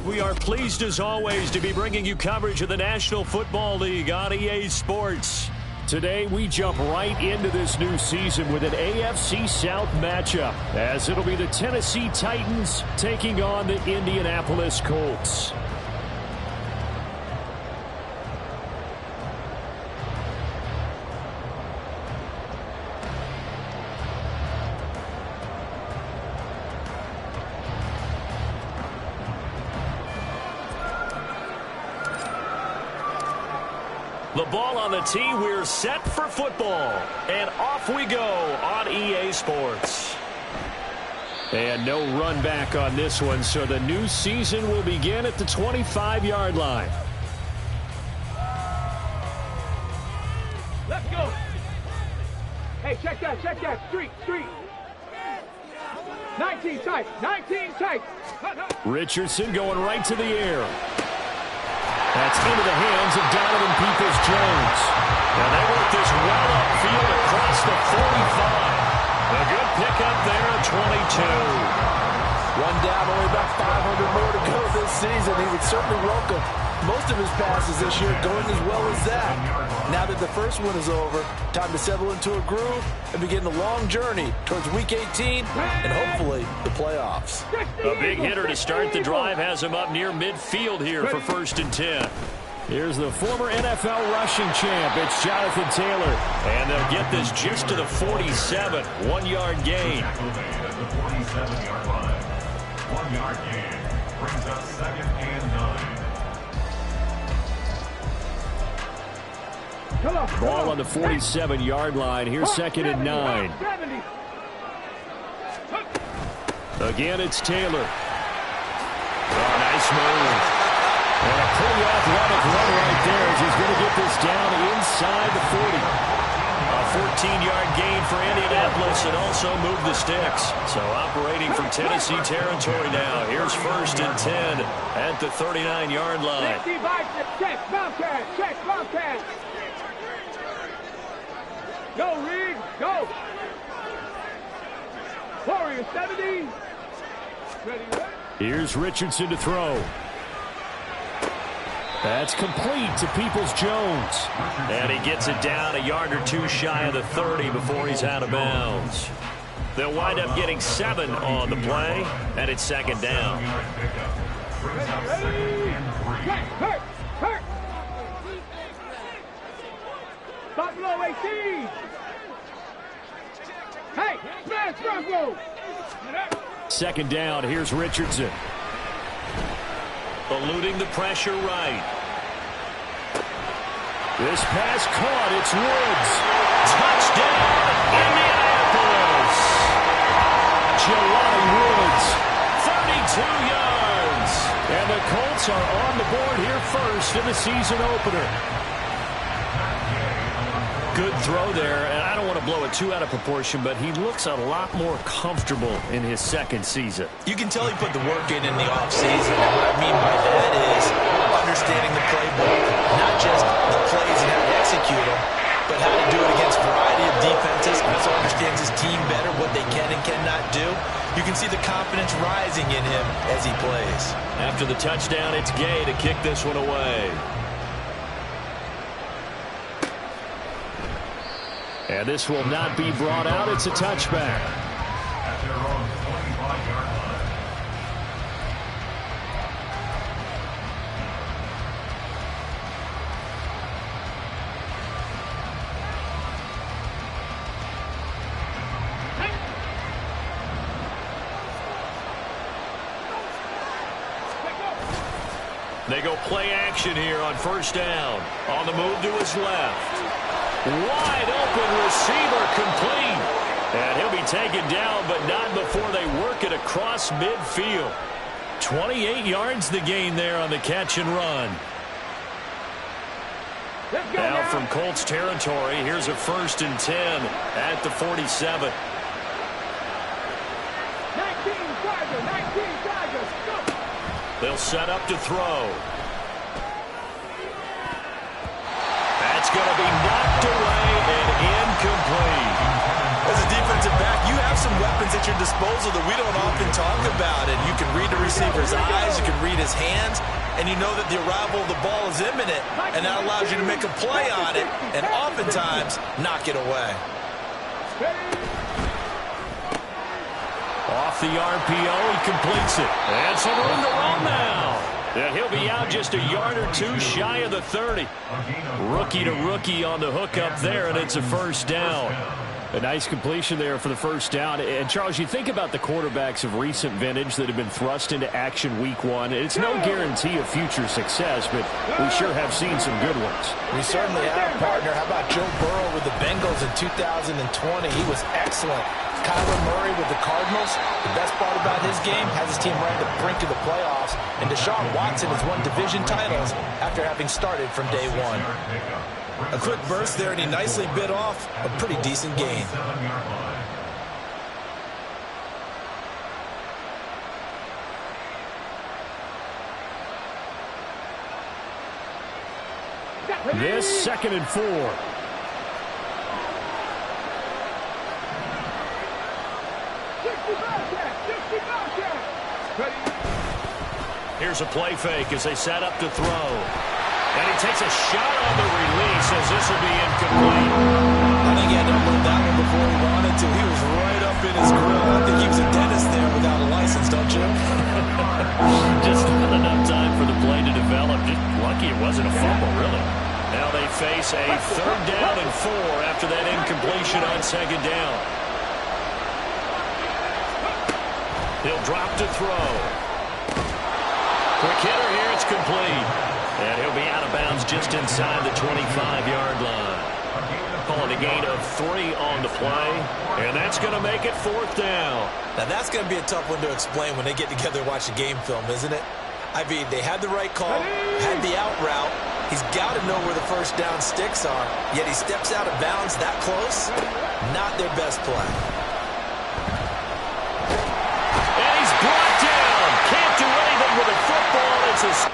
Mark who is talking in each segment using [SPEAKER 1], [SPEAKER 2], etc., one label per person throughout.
[SPEAKER 1] We are pleased as always to be bringing you coverage of the National Football League on EA Sports. Today we jump right into this new season with an AFC South matchup, as it'll be the Tennessee Titans taking on the Indianapolis Colts. The ball on the tee, we're set for football. And off we go on EA Sports. And no run back on this one, so the new season will begin at the 25-yard line.
[SPEAKER 2] Let's go. Hey, check that. Street. 19 tight.
[SPEAKER 1] Richardson going right to the air. That's into the hands of Donovan Peoples-Jones. And they work this well upfield across the 45. A good pickup there at 22.
[SPEAKER 3] One down, only about 500 more to go this season. He would certainly welcome most of his passes this year going as well as that. Now that the first one is over, time to settle into a groove and begin the long journey towards Week 18 and hopefully the playoffs.
[SPEAKER 1] A big hitter to start the drive has him up near midfield here for 1st and 10. Here's the former NFL rushing champ. It's Jonathan Taylor. And they'll get this just to the 47. 1-yard gain.
[SPEAKER 4] At the 47-yard line. 1-yard gain brings up 2nd and 9.
[SPEAKER 1] Ball on the 47-yard line. Here's 2nd and 9. Again, it's Taylor. Oh, nice move. And a pretty athletic run right there as he's going to get this down inside the 40. A 14-yard gain for Indianapolis and also move the sticks. So operating from Tennessee territory now. Here's 1st and 10 at the 39-yard line.
[SPEAKER 2] Check, Bobcat. Go, Reed, go. Warrior 70. Ready.
[SPEAKER 1] Here's Richardson to throw. That's complete to Peoples-Jones. And he gets it down a yard or two shy of the 30 before he's out of bounds. They'll wind up getting 7 on the play, and it's 2nd down.
[SPEAKER 2] Hurt. Buffalo 18. Hey, smash front row.
[SPEAKER 1] 2nd down, here's Richardson. Eluding the pressure right. This pass caught, it's Woods. Touchdown, Indianapolis. Jelani Woods, 32 yards. And the Colts are on the board here first in the season opener. Good throw there, and I don't want to blow it too out of proportion, but he looks a lot more comfortable in his 2nd season.
[SPEAKER 3] You can tell he put the work in the offseason, and what I mean by that is understanding the playbook, not just the plays and how to execute them, but how to do it against a variety of defenses. He also understands his team better, what they can and cannot do. You can see the confidence rising in him as he plays.
[SPEAKER 1] After the touchdown, it's Gay to kick this one away. And this will not be brought out. It's a touchback.
[SPEAKER 4] At their own 25-yard line.
[SPEAKER 1] They go play action here on 1st down. On the move to his left. Wide open receiver complete. And he'll be taken down, but not before they work it across midfield. 28 yards the gain there on the catch and run. Now from Colts territory, here's a 1st and 10 at the 47.
[SPEAKER 2] 19 Tigers, go.
[SPEAKER 1] They'll set up to throw. That's going to be knocked away and incomplete.
[SPEAKER 3] As a defensive back, you you have some weapons at your disposal that we don't often talk about. And you can read the receiver's eyes, you can read his hands, and you know that the arrival of the ball is imminent, and that allows you to make a play on it and oftentimes knock it away.
[SPEAKER 1] Off the RPO, he completes it. And some room to run now. Yeah, he'll be out just a yard or two shy of the 30. Rookie to rookie on the hook up there, and it's a first down. A nice completion there for the first down. And, Charles, you think about the quarterbacks of recent vintage that have been thrust into action week one. It's no guarantee of future success, but we sure have seen some good ones.
[SPEAKER 3] We certainly have, partner. How about Joe Burrow with the Bengals in 2020? He was excellent. Kyler Murray with the Cardinals. The best part about his game has his team right at the brink of the playoffs. And Deshaun Watson has won division titles after having started from day one. A quick burst there, and he nicely bit off a pretty decent gain.
[SPEAKER 1] This 2nd and 4. Here's a play fake as they set up to throw. And he takes a shot on the release as this will be incomplete.
[SPEAKER 3] I think he had to unload that one before he wanted to. He was right up in his grill. I think he was a dentist there without a license, don't you?
[SPEAKER 1] Just not enough time for the play to develop. Just lucky it wasn't a fumble, really. Now they face a 3rd down and 4 after that incompletion on 2nd down. He'll drop to throw. Quick hitter here, it's complete. And he'll be out of bounds just inside the 25-yard line. Calling a gain of 3 on the play, and that's going to make it 4th down.
[SPEAKER 3] Now that's going to be a tough one to explain when they get together and watch the game film, isn't it? I mean, they had the right call, had the out route. He's got to know where the first down sticks are, yet he steps out of bounds that close. Not their best play.
[SPEAKER 1] And he's brought down. Can't do anything with a football. It's a...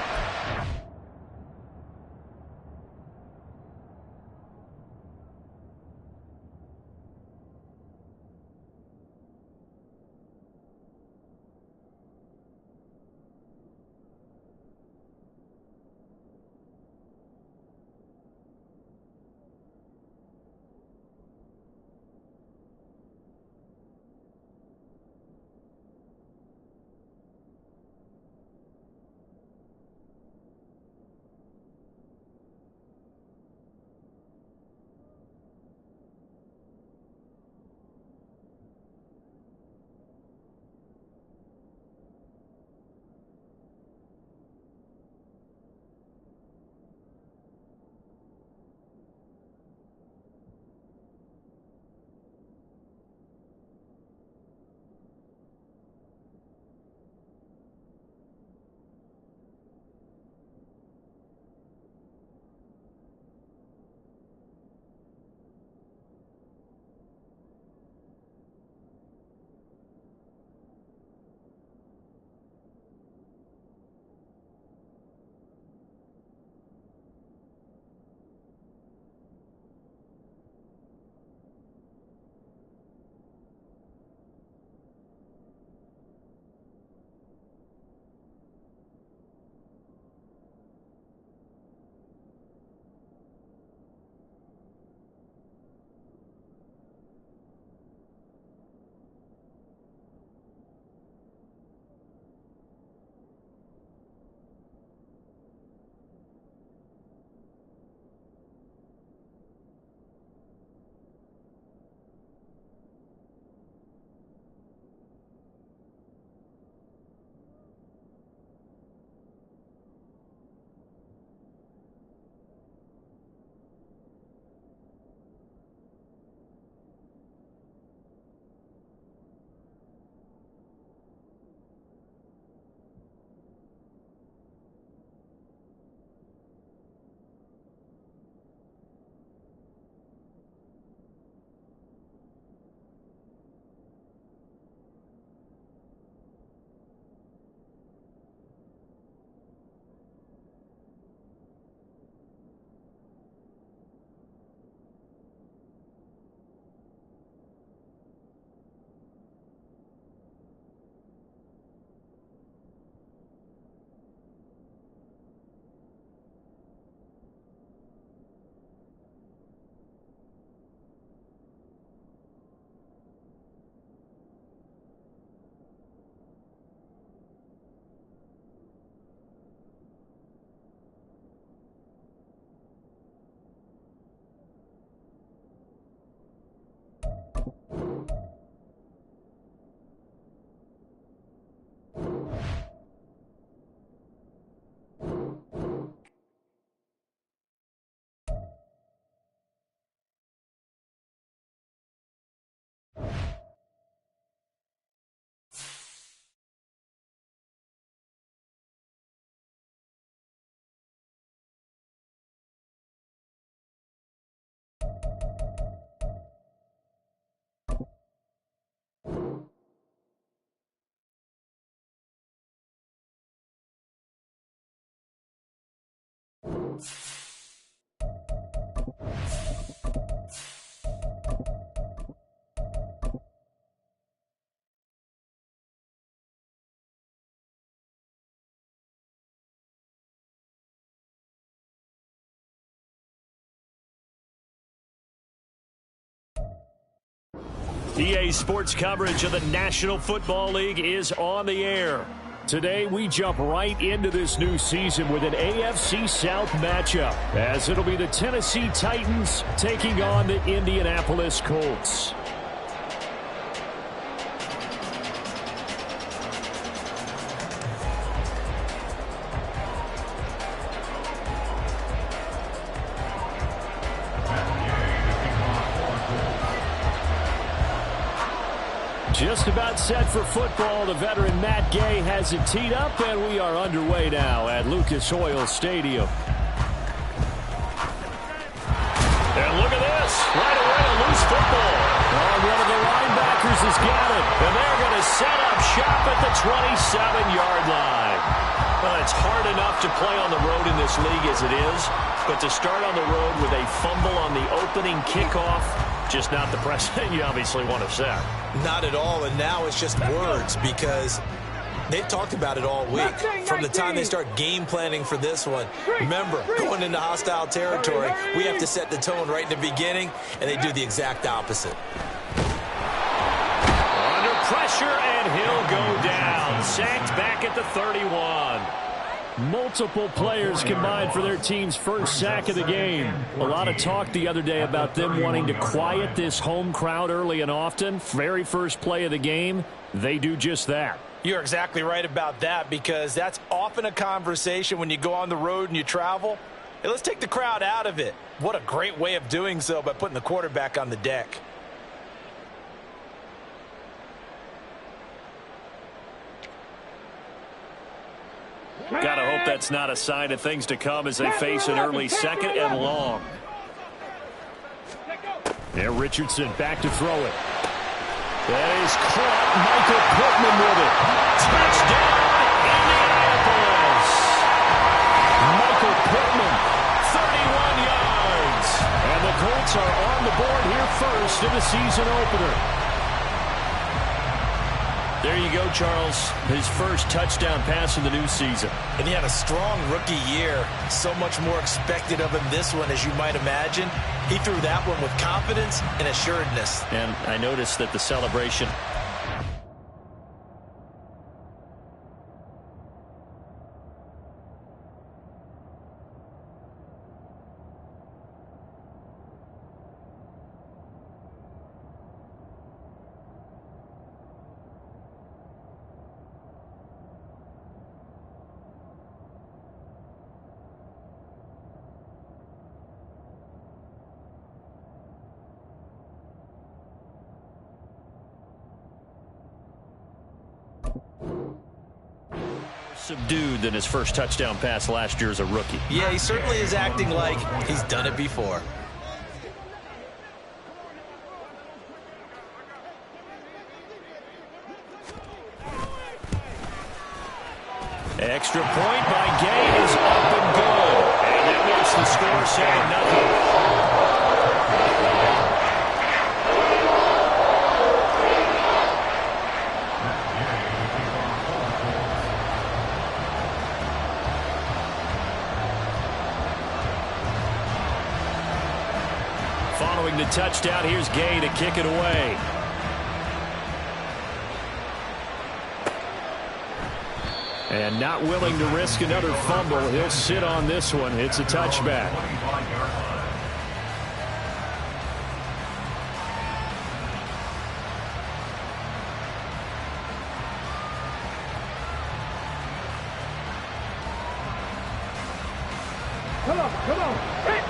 [SPEAKER 1] EA Sports coverage of the National Football League is on the air. Today, we jump right into this new season with an AFC South matchup, as it'll be the Tennessee Titans taking on the Indianapolis Colts. Just about set for football. The veteran Matt Gay has it teed up, and we are underway now at Lucas Oil Stadium. And look at this. Right away, a loose football. Oh, one of the linebackers has got it. And they're going to set up shop at the 27-yard line. Well, it's hard enough to play on the road in this league as it is, but to start on the road with a fumble on the opening kickoff, just not the precedent you obviously want to set.
[SPEAKER 3] Not at all, and now it's just words because they've talked about it all week. From the time they start game planning for this one, remember, going into hostile territory, we have to set the tone right in the beginning, and they do the exact opposite.
[SPEAKER 1] Under pressure, and he'll go down. Sacked back at the 31. Multiple players combined for their team's first sack of the game. A lot of talk the other day about them wanting to quiet this home crowd early and often. Very first play of the game, they do just that.
[SPEAKER 3] You're exactly right about that, because that's often a conversation when you go on the road and you travel. Hey, let's take the crowd out of it. What a great way of doing so by putting the quarterback on the deck.
[SPEAKER 1] Gotta hope that's not a sign of things to come as they face an early second and long. And Richardson back to throw it. That is caught. Michael Pittman with it. Touchdown, Indianapolis. Michael Pittman, 31 yards. And the Colts are on the board here first in the season opener. There you go, Charles. His first touchdown pass in the new season.
[SPEAKER 3] And he had a strong rookie year. So much more expected of him this one, as you might imagine. He threw that one with confidence and assuredness.
[SPEAKER 1] And I noticed that the celebration... subdued than his first touchdown pass last year as a rookie.
[SPEAKER 3] Yeah, he certainly is acting like he's done it before.
[SPEAKER 1] Extra point by Gay is up and good. And that makes the score 7-0. Following the touchdown, here's Gay to kick it away. And not willing to risk another fumble, he'll sit on this one. It's a touchback.
[SPEAKER 2] Come on, come on. Hit.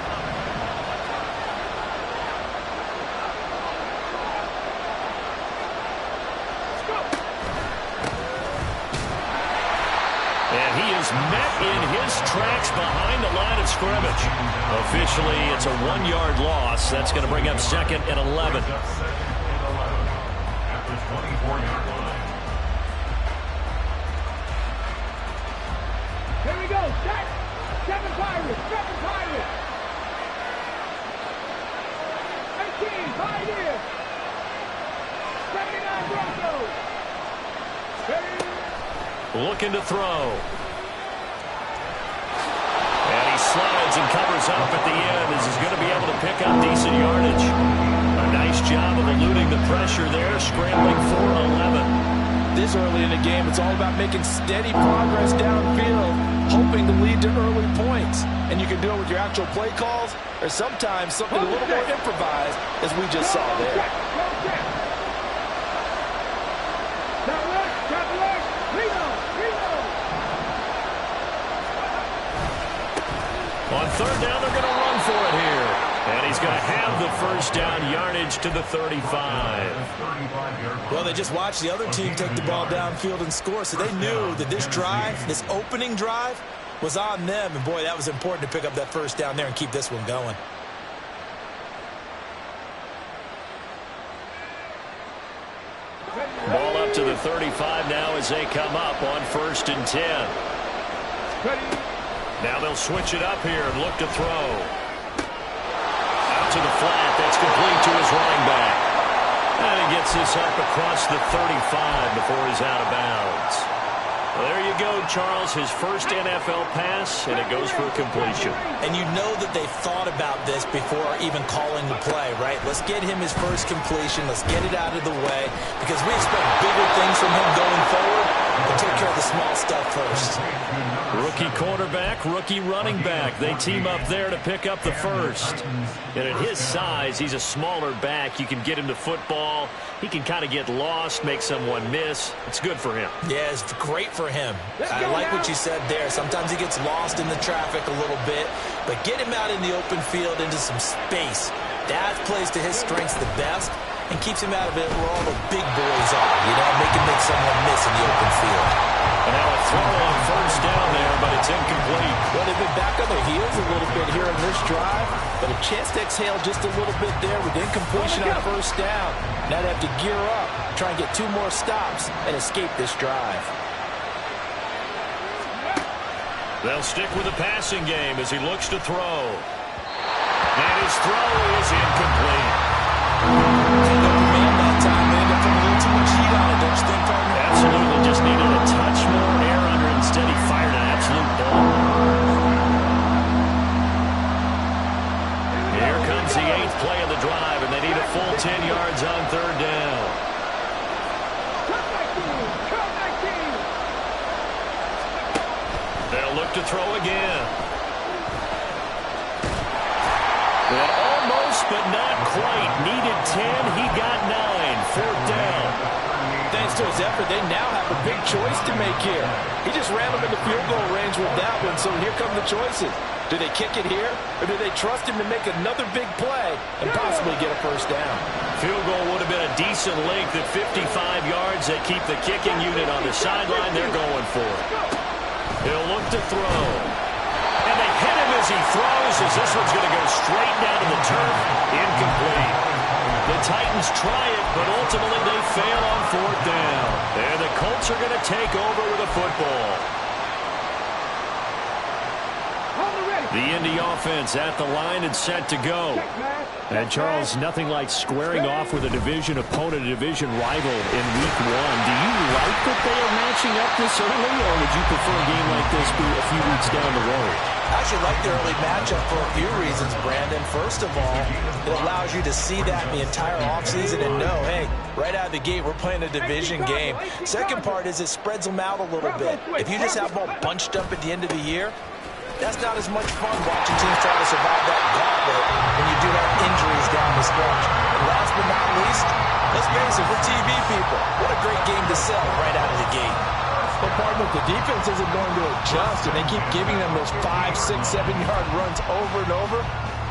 [SPEAKER 1] And he is met in his tracks behind the line of scrimmage. Officially, it's a 1-yard loss. That's going to bring up second and 11.
[SPEAKER 4] At the 24-yard line.
[SPEAKER 2] Here we go. Set. 7 Pirates. 18 Pioneers. 79 Broncos.
[SPEAKER 1] Looking to throw. And he slides and covers up at the end as he's going to be able to pick up decent yardage. A nice job of eluding the pressure there, scrambling for 11.
[SPEAKER 3] This early in the game, it's all about making steady progress downfield, hoping to lead to early points. And you can do it with your actual play calls, or sometimes something a little more improvised, as we just saw there.
[SPEAKER 1] On third down, they're going to run for it here. And he's going to have the first down yardage to the 35.
[SPEAKER 3] Well, they just watched the other team take the ball downfield and score, so they knew that this drive, this opening drive, was on them. And, boy, that was important to pick up that first down there and keep this one going.
[SPEAKER 1] Ball up to the 35 now as they come up on 1st and 10. Now they'll switch it up here and look to throw. Out to the flat. That's complete to his running back. And he gets this up across the 35 before he's out of bounds. Well, there you go, Charles. His first NFL pass, and it goes for a completion.
[SPEAKER 3] And you know that they thought about this before even calling the play, right? Let's get him his first completion. Let's get it out of the way because we expect bigger things from him going forward. But take care of the small stuff first.
[SPEAKER 1] Rookie quarterback, rookie running back. They team up there to pick up the first. And at his size, he's a smaller back. You can get him to football. He can kind of get lost, make someone miss. It's good for him.
[SPEAKER 3] Yeah, it's great for him. I like what you said there. Sometimes he gets lost in the traffic a little bit. But get him out in the open field into some space. That plays to his strengths the best and keeps him out of it where all the big boys are. You know, make someone miss in the open field.
[SPEAKER 1] And now a throw on first down there, but it's incomplete.
[SPEAKER 3] Well, they've been back on their heels a little bit here in this drive, but a chance to exhale just a little bit there with incompletion on first down. Now they have to gear up, try and get 2 more stops, and escape this drive.
[SPEAKER 1] They'll stick with the passing game as he looks to throw. And his throw is incomplete.
[SPEAKER 3] That time, they ended up putting a little too much heat on it, don't you think, partner?
[SPEAKER 1] Absolutely, just needed a touch more air under it. Instead, he fired an absolute ball. Here comes the 8th play of the drive, and they need a full 10 yards on third down. They'll look to throw again. And almost, but not quite. Needed 10. He got 9. Fourth down.
[SPEAKER 3] Thanks to his effort, they now have a big choice to make here. He just ran them into field goal range with that one, so here come the choices. Do they kick it here, or do they trust him to make another big play and possibly get a first down?
[SPEAKER 1] Field goal would have been a decent length at 55 yards. They keep the kicking unit on the sideline. They're going for it. He'll look to throw. And they hit him as he throws, as this one's going to go straight down to the turf. Incomplete. The Titans try it, but ultimately they fail on fourth down. And the Colts are going to take over with a football. The Indy offense at the line and set to go. And, Charles, nothing like squaring off with a division opponent, a division rival in Week 1. Do you like that they are matching up this early, or would you prefer a game like this be a few weeks down the road?
[SPEAKER 3] I actually like the early matchup for a few reasons, Brandon. First of all, it allows you to see that the entire offseason and know, hey, right out of the gate, we're playing a division game. Second part is it spreads them out a little bit. If you just have them all bunched up at the end of the year, that's not as much fun watching teams try to survive that gauntlet when you do have injuries down the stretch. And last but not least, let's face it, we're TV people. What a great game to sell right out of the gate.
[SPEAKER 5] But partner, the defense isn't going to adjust, and they keep giving them those 5, 6, 7-yard runs over and over.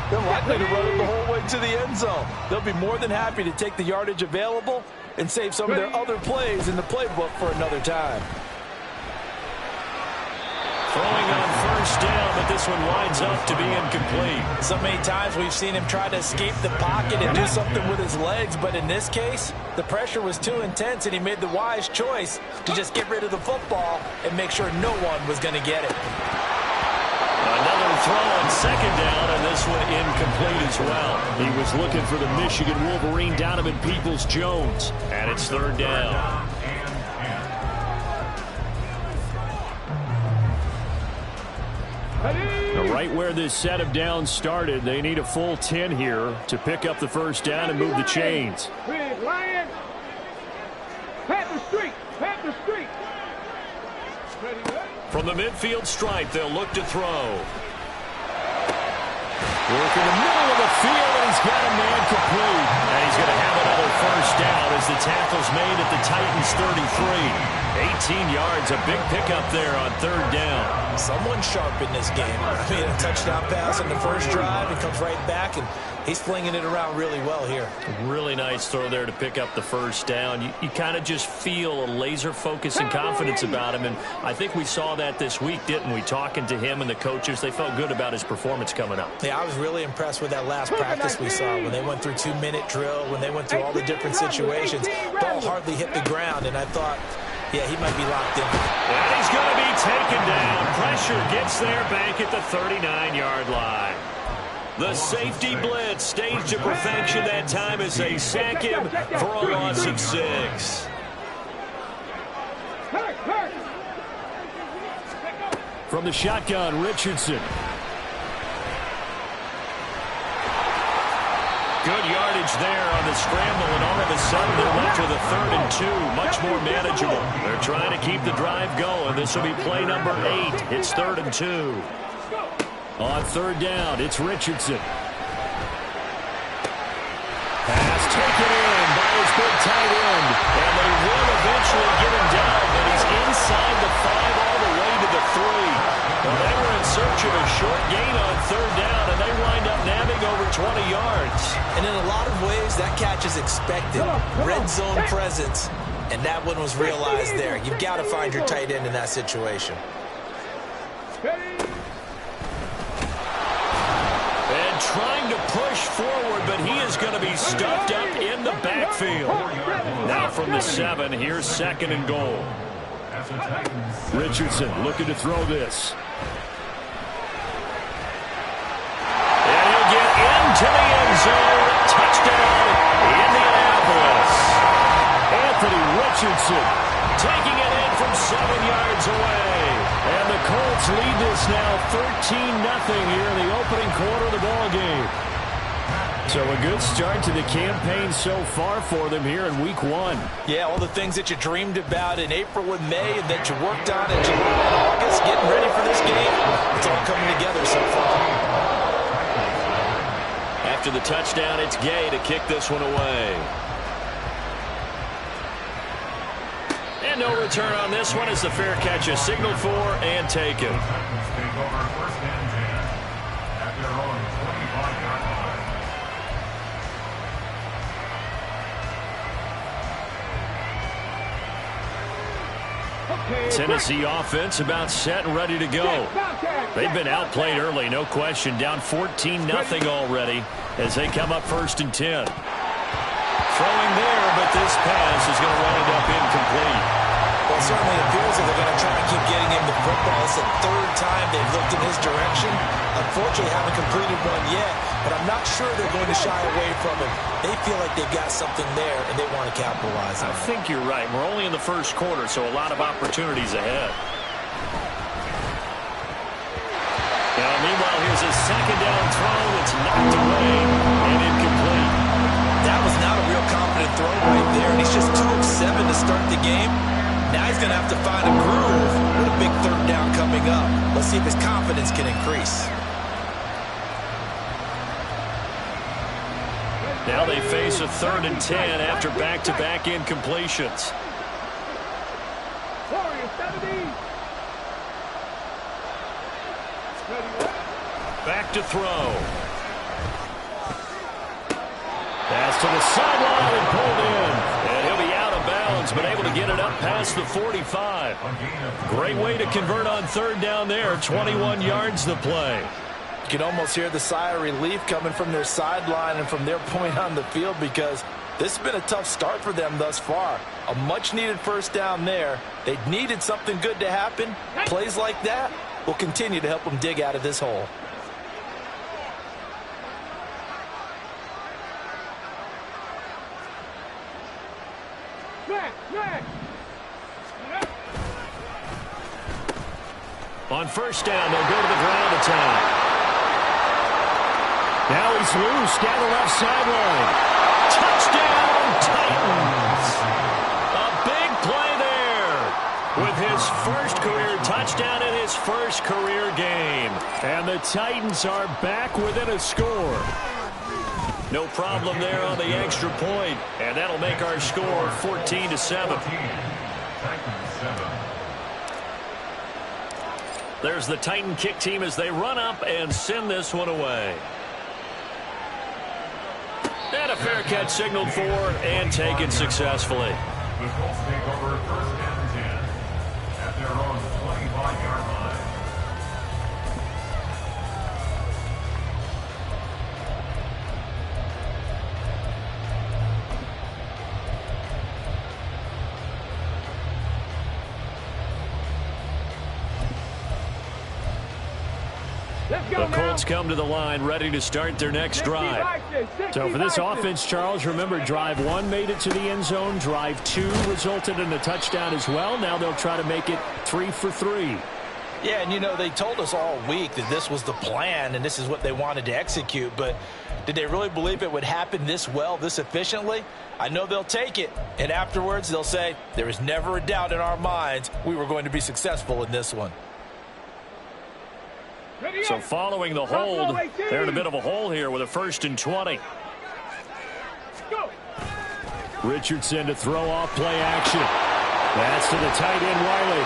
[SPEAKER 5] They're likely to run it the whole way to the end zone. They'll be more than happy to take the yardage available and save some of their other plays in the playbook for another time.
[SPEAKER 1] Throwing on first down, but this one winds up to be incomplete.
[SPEAKER 3] So many times we've seen him try to escape the pocket and do something with his legs, but in this case, the pressure was too intense, and he made the wise choice to just get rid of the football and make sure no one was going to get it.
[SPEAKER 1] Another throw on second down, and this one incomplete as well. He was looking for the Michigan Wolverine, Donovan Peoples-Jones, and it's third down. Now, right where this set of downs started, they need a full 10 here to pick up the first down and move the chains.
[SPEAKER 2] Big Lion. Pat the street. Pat the street.
[SPEAKER 1] From the midfield stripe, they'll look to throw. Work in the middle of the field, and he's got a man complete. And he's going to have another first down as the tackle's made at the Titans' 33. 18 yards, a big pickup there on third down.
[SPEAKER 3] Someone sharp in this game. I mean, a touchdown pass on the first drive, and comes right back, and he's flinging it around really well here.
[SPEAKER 1] Really nice throw there to pick up the first down. You kind of just feel a laser focus and confidence about him, and I think we saw that this week, didn't we? Talking to him and the coaches, they felt good about his performance coming up.
[SPEAKER 3] Yeah, I was really impressed with that last practice we saw when they went through 2-minute drill, when they went through all the different situations. Ball hardly hit the ground, and I thought, yeah, he might be locked in.
[SPEAKER 1] And he's going to be taken down. Pressure gets there back at the 39-yard line. The safety blitz staged to perfection that time as they sack him for a loss of 6. From the shotgun, Richardson. Good yardage there on the scramble, and all of a sudden they're left with a 3rd and 2. Much more manageable. They're trying to keep the drive going. This will be play number 8. It's 3rd and 2. On third down, it's Richardson. Pass taken in by his big tight end. And they will eventually get him down, but he's inside the 5 all the way to the 3. Well, they were in search of a short gain on third down, and they wind up nabbing over 20 yards.
[SPEAKER 3] And in a lot of ways, that catch is expected. Red zone presence, and that one was realized there. You've got to find your tight end in that situation.
[SPEAKER 1] And trying to push forward, but he is going to be stuffed up in the backfield. Now from the 7, here's 2nd and goal. Richardson looking to throw this. And he'll get into the end zone. Touchdown, Indianapolis. Anthony Richardson taking it in from 7 yards away. And the Colts lead this now 13-0 here in the opening quarter of the ballgame. So a good start to the campaign so far for them here in week 1.
[SPEAKER 3] Yeah, all the things that you dreamed about in April and May and that you worked on in July and August, getting ready for this game, it's all coming together so far.
[SPEAKER 1] After the touchdown, it's Gay to kick this one away. And no return on this one as the fair catch is signaled for and taken.
[SPEAKER 4] Take over 1st and 10 at their own 25-yard line.
[SPEAKER 1] Tennessee offense about set and ready to go. They've been outplayed early, no question. Down 14-0 already as they come up 1st and 10. Throwing there, but this pass is going to wind up incomplete.
[SPEAKER 3] Well, it certainly appears that they're going to try and keep getting him the football. It's the 3rd time they've looked in his direction. Unfortunately, haven't completed one yet, but I'm not sure they're going to shy away from him. They feel like they've got something there, and they want to capitalize on it.
[SPEAKER 1] I think you're right. We're only in the 1st quarter, so a lot of opportunities ahead. Now, meanwhile, here's a 2nd down throw. It's knocked away and incomplete.
[SPEAKER 3] That was not a real confident throw right there, and he's just 2 of 7 to start the game. Now he's going to have to find a groove with a big 3rd down coming up. Let's see if his confidence can increase.
[SPEAKER 1] Now they face a 3rd and 10 after back-to-back incompletions. Back to throw. Pass to the sideline and pulled in. And he'll be out of bounds, but able to get it up past the 45. Great way to convert on 3rd down there. 21 yards the play.
[SPEAKER 5] You can almost hear the sigh of relief coming from their sideline and from their point on the field because this has been a tough start for them thus far. A much-needed 1st down there. They needed something good to happen. Plays like that will continue to help them dig out of this hole.
[SPEAKER 2] Smash, smash.
[SPEAKER 1] On first down, they'll go to the ground attack. Now he's loose down the left sideline. Touchdown, Titans. A big play there with his first career touchdown in his first career game. And the Titans are back within a score. No problem there on the extra point. And that'll make our score 14-7. There's the Titan kick team as they run up and send this one away. And a fair catch signaled for and taken successfully.
[SPEAKER 4] The Colts take over first and 10 at their own 25-yard line.
[SPEAKER 1] The Colts come to the line ready to start their next drive. So for this offense, Charles, remember drive 1 made it to the end zone. Drive 2 resulted in a touchdown as well. Now they'll try to make it 3 for 3.
[SPEAKER 5] Yeah, and you know, they told us all week that this was the plan and this is what they wanted to execute. But did they really believe it would happen this well, this efficiently? I know they'll take it. And afterwards, they'll say, there was never a doubt in our minds we were going to be successful in this one.
[SPEAKER 1] So following the hold, they're in a bit of a hole here with a 1st and 20. Richardson to throw off play action. That's to the tight end, Wiley.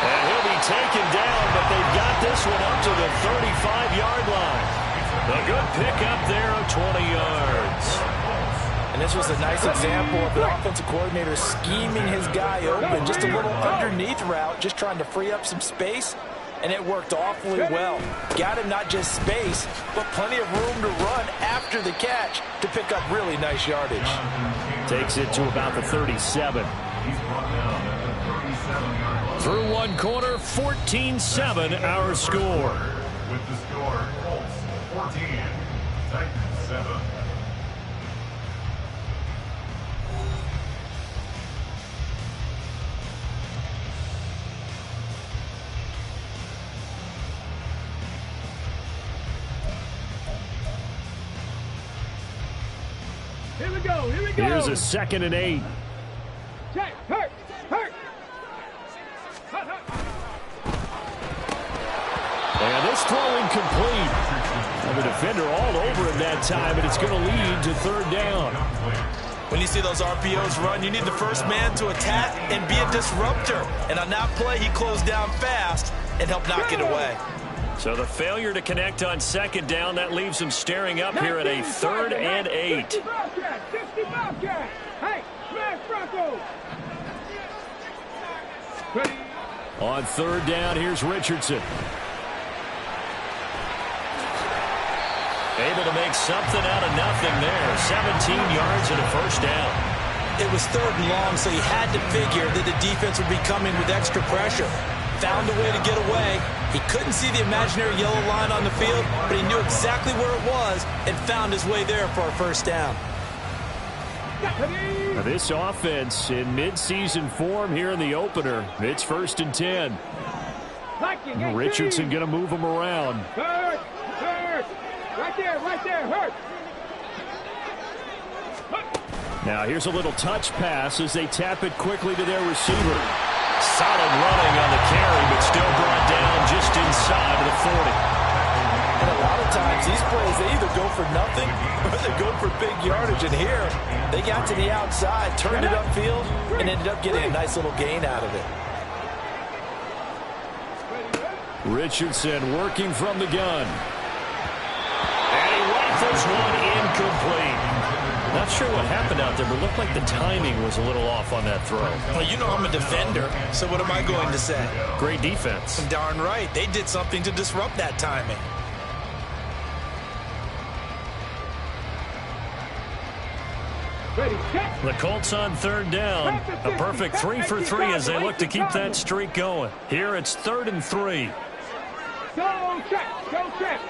[SPEAKER 1] And he'll be taken down, but they've got this one up to the 35-yard line. A good pickup there of 20 yards.
[SPEAKER 5] And this was a nice example of the offensive coordinator scheming his guy open. Just a little underneath route, just trying to free up some space. And it worked awfully well. Got him not just space, but plenty of room to run after the catch to pick up really nice yardage.
[SPEAKER 1] Takes it to about the 37. Through one quarter, 14-7 our score.
[SPEAKER 4] With the score, Colts 14, Titans 7.
[SPEAKER 2] Here we go, here we go.
[SPEAKER 1] Here's a 2nd and 8.
[SPEAKER 2] Check, hurt, hurt. Hurt, hurt.
[SPEAKER 1] And this throw incomplete. And the defender all over him that time, and it's going to lead to 3rd down.
[SPEAKER 5] When you see those RPOs run, you need the first man to attack and be a disruptor. And on that play, he closed down fast and helped knock it away.
[SPEAKER 1] So the failure to connect on 2nd down, that leaves him staring up here at a 3rd and 8.
[SPEAKER 2] 60 Bobcat. Hey, smash Bronco. Ready.
[SPEAKER 1] On 3rd down, here's Richardson. Able to make something out of nothing there. 17 yards and a 1st down.
[SPEAKER 5] It was 3rd and long, so he had to figure that the defense would be coming with extra pressure. Found a way to get away. He couldn't see the imaginary yellow line on the field, but he knew exactly where it was and found his way there for a 1st down.
[SPEAKER 1] Now this offense in midseason form here in the opener. It's 1st and 10. Richardson going to move him around.
[SPEAKER 2] Hurt, hurt. Right there, hurt.
[SPEAKER 1] Now here's a little touch pass as they tap it quickly to their receiver. Solid running on the carry, but still brought down just inside of the 40.
[SPEAKER 5] And a lot of times, these plays, they either go for nothing or they go for big yardage. And here, they got to the outside, turned it upfield, and ended up getting a nice little gain out of it.
[SPEAKER 1] Richardson working from the gun. And he rifles one incomplete. Not sure what happened out there, but looked like the timing was a little off on that throw.
[SPEAKER 5] Well, you know I'm a defender, so what am I going to say?
[SPEAKER 1] Great defense.
[SPEAKER 5] Darn right. They did something to disrupt that timing.
[SPEAKER 2] Ready, check.
[SPEAKER 1] The Colts on 3rd down. A perfect 3 for 3 as they look to keep that streak going. Here it's 3rd and 3.
[SPEAKER 2] Go check, go check.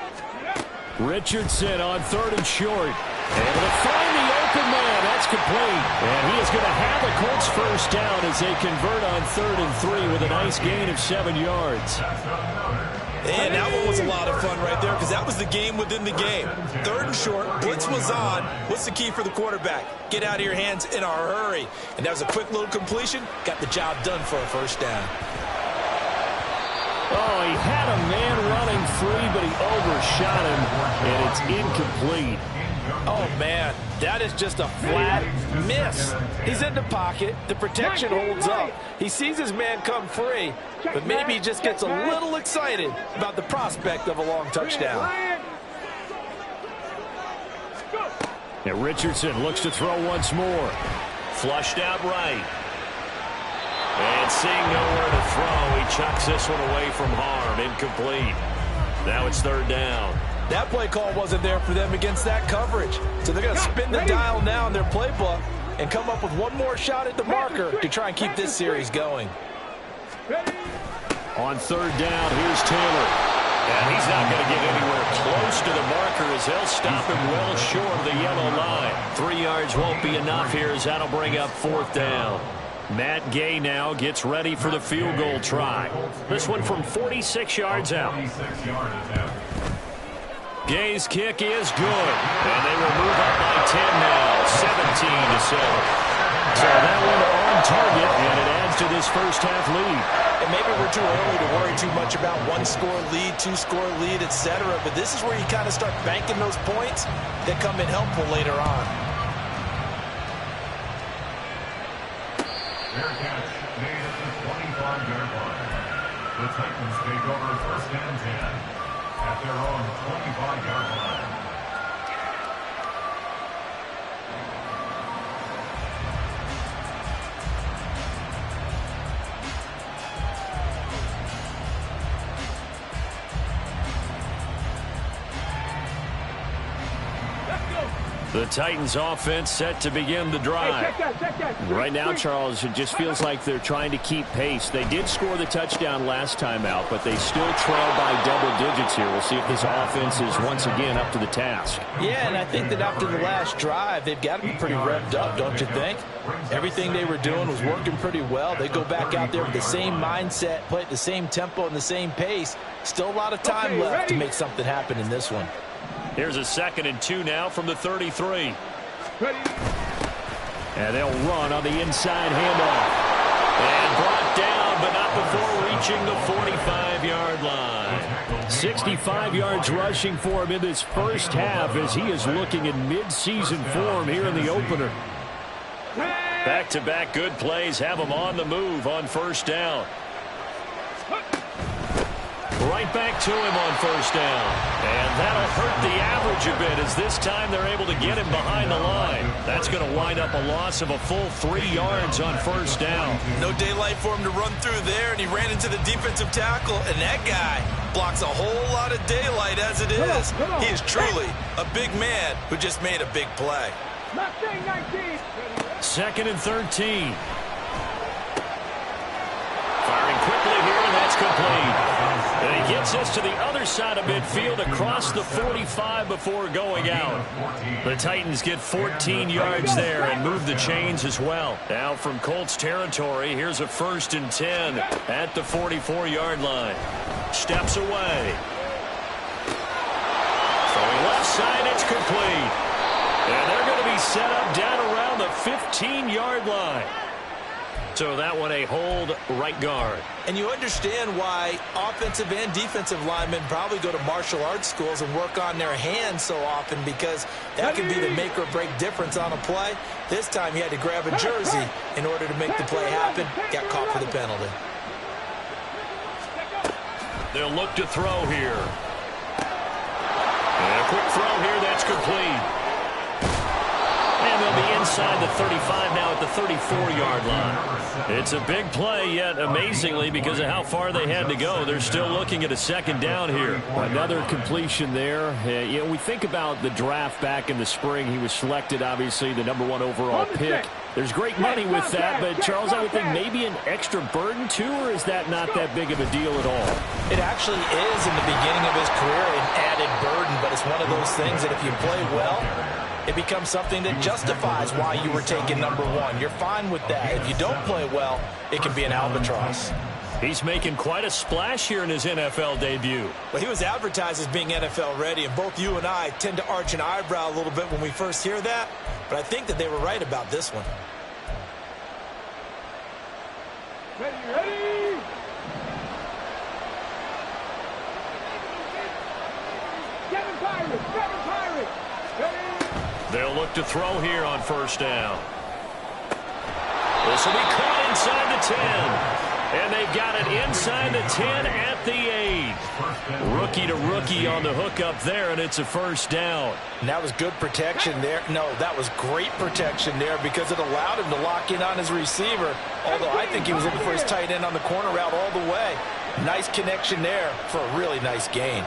[SPEAKER 1] Richardson on 3rd and short. Able to find the open man. That's complete. And he is going to have the Colts first down as they convert on 3rd and 3 with a nice gain of 7 yards.
[SPEAKER 3] And that one was a lot of fun right there because that was the game within the game. 3rd and short, blitz was on. What's the key for the quarterback? Get out of your hands in a hurry. And that was a quick little completion. Got the job done for a first down.
[SPEAKER 1] Oh, he had a man running free, but he overshot him, and it's incomplete.
[SPEAKER 5] Oh, man, that is just a flat miss. He's in the pocket. The protection holds up. He sees his man come free, but maybe he just gets a little excited about the prospect of a long touchdown.
[SPEAKER 1] And Richardson looks to throw once more. Flushed out right. And seeing nowhere to throw, he chucks this one away from harm. Incomplete. Now it's 3rd down.
[SPEAKER 5] That play call wasn't there for them against that coverage. So they're going to spin the dial now in their playbook and come up with one more shot at the marker to try and keep this series going.
[SPEAKER 1] On 3rd down, here's Taylor. And he's not going to get anywhere close to the marker as they'll stop him well short of the yellow line. 3 yards won't be enough here as that'll bring up 4th down. Matt Gay now gets ready for the field goal try. This one from 46 yards out. Gay's kick is good. And they will move up by 10 now, 17-7. So that one on target, and it adds to this first half lead.
[SPEAKER 3] And maybe we're too early to worry too much about 1-score lead, 2-score lead, etc. But this is where you kind of start banking those points that come in helpful later on.
[SPEAKER 4] Fair catch made at the 25-yard line. The Titans take over 1st and 10 at their own 25-yard line.
[SPEAKER 1] The Titans offense set to begin the drive. Right now, Charles, it just feels like they're trying to keep pace. They did score the touchdown last time out, but they still trail by double digits here. We'll see if this offense is once again up to the task.
[SPEAKER 5] Yeah, and I think that after the last drive, they've got to be pretty revved up, don't you think? Everything they were doing was working pretty well. They go back out there with the same mindset, play at the same tempo and the same pace. Still a lot of time left to make something happen in this one.
[SPEAKER 1] Here's a 2nd and 2 now from the 33. And they'll run on the inside handoff. And brought down, but not before reaching the 45-yard line. 65 yards rushing for him in this first half as he is looking in mid-season form here in the opener. Back-to-back good plays have him on the move on 1st down. Right back to him on 1st down. And that'll hurt the average a bit as this time they're able to get him behind the line. That's going to wind up a loss of a full 3 yards on 1st down.
[SPEAKER 3] No daylight for him to run through there, and he ran into the defensive tackle, and that guy blocks a whole lot of daylight as it is. He is truly a big man who just made a big play.
[SPEAKER 1] 2nd and 13. Firing quickly here, and that's complete. And he gets this to the other side of midfield across the 45 before going out. The Titans get 14 yards there and move the chains as well. Now from Colts territory, here's a 1st and 10 at the 44-yard line. Steps away. Throwing left side, it's complete. And they're going to be set up down around the 15-yard line. So that one a hold right guard.
[SPEAKER 3] And you understand why offensive and defensive linemen probably go to martial arts schools and work on their hands so often, because that can be the make or break difference on a play. This time he had to grab a jersey in order to make the play happen. Got caught for the penalty.
[SPEAKER 1] They'll look to throw here. And a quick throw here, that's complete. And they'll be inside the 35 now at the 34-yard line. It's a big play, yet amazingly, because of how far they had to go, they're still looking at a 2nd down here. Another completion there. You know, we think about the draft back in the spring. He was selected, obviously, the #1 overall pick. There's great money with that, but, Charles, I would think maybe an extra burden, too, or is that not that big of a deal at all?
[SPEAKER 3] It actually is in the beginning of his career an added burden, but it's one of those things that if you play well,
[SPEAKER 5] it becomes something that justifies why you were taken #1. You're fine with that. If you don't play well, it can be an albatross.
[SPEAKER 1] He's making quite a splash here in his NFL debut.
[SPEAKER 5] Well, he was advertised as being NFL ready, and both you and I tend to arch an eyebrow a little bit when we first hear that, but I think that they were right about this one.
[SPEAKER 2] Ready, ready! Seven Pirates! Ready!
[SPEAKER 1] They'll look to throw here on first down. This will be caught inside the 10. And they've got it inside the 10 at the 8. Rookie to rookie on the hookup there, and it's a first down.
[SPEAKER 5] And that was good protection there. No, that was great protection there because it allowed him to lock in on his receiver, although I think he was looking for his tight end on the corner route all the way. Nice connection there for a really nice gain.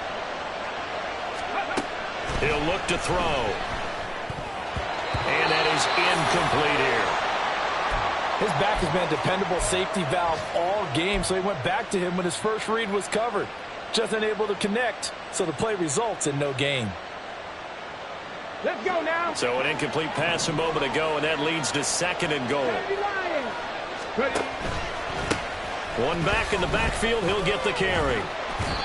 [SPEAKER 1] He'll look to throw. And that is incomplete here.
[SPEAKER 5] His back has been a dependable safety valve all game, so he went back to him when his first read was covered. Just unable to connect, so the play results in no gain.
[SPEAKER 2] Let's go now.
[SPEAKER 1] So an incomplete pass a moment ago, and that leads to 2nd and goal.
[SPEAKER 2] Ready.
[SPEAKER 1] One back in the backfield, he'll get the carry.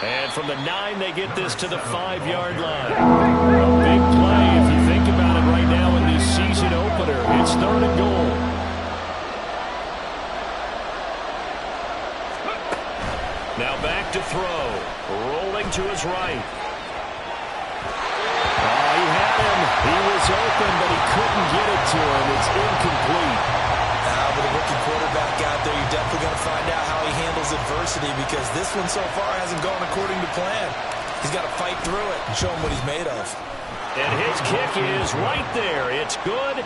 [SPEAKER 1] And from the 9, they get this to the 5-yard line. A big play if you think about it right now in this season opener. It's 3rd and goal. Now back to throw. Rolling to his right. Oh, he had him. He was open, but he couldn't get it to him. It's incomplete.
[SPEAKER 3] With a rookie quarterback out there, you're definitely going to find out how he handles adversity because this one so far hasn't gone according to plan. He's got to fight through it and show him what he's made of.
[SPEAKER 1] And his kick is right there. It's good.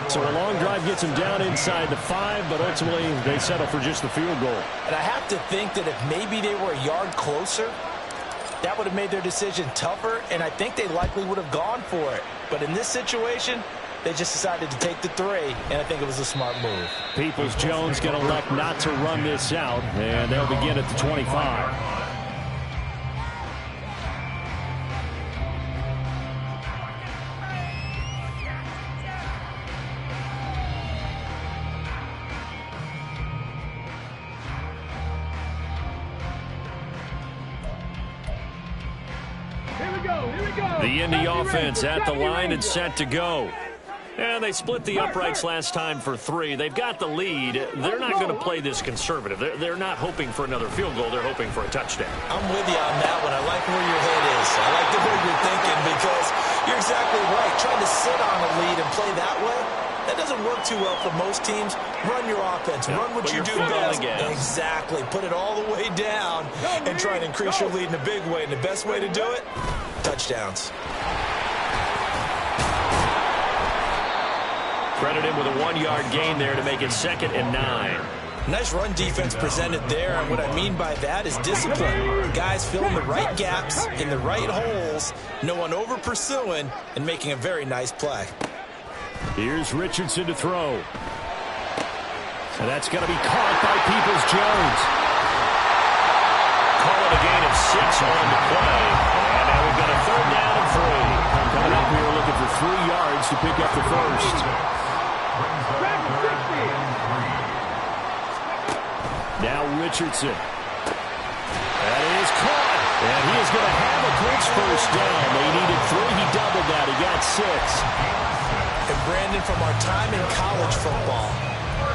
[SPEAKER 1] So a long drive gets him down inside the 5, but ultimately they settle for just the field goal.
[SPEAKER 5] And I have to think that if maybe they were a yard closer, that would have made their decision tougher, and I think they likely would have gone for it. But in this situation, they just decided to take the 3, and I think it was a smart move.
[SPEAKER 1] Peoples-Jones going to elect not to run this out, and they'll begin at the 25. The Indy offense at the line and set to go. And they split the uprights last time for 3. They've got the lead. They're not going to play this conservative. They're not hoping for another field goal. They're hoping for a touchdown.
[SPEAKER 3] I'm with you on that one. I like where your head is. I like the way you're thinking because you're exactly right. Trying to sit on a lead and play that way, that doesn't work too well for most teams. Run your offense. Run what you do best. Exactly. Put it all the way down and try and increase your lead in a big way. And the best way to do it, touchdowns.
[SPEAKER 1] Credit him with a 1-yard gain there to make it 2nd and 9.
[SPEAKER 3] Nice run defense presented there, and what I mean by that is discipline. Guys filling the right gaps in the right holes, no one over pursuing, and making a very nice play.
[SPEAKER 1] Here's Richardson to throw. And that's going to be caught by Peoples-Jones. Call it a gain of 6 on the play. And now we've got a 3rd down and 3. Coming up, we were looking for 3 yards to pick up the first. Now Richardson. That is caught. And he is going to have a Colts first down. They needed 3. He doubled that. He got 6.
[SPEAKER 3] And Brandon, from our time in college football,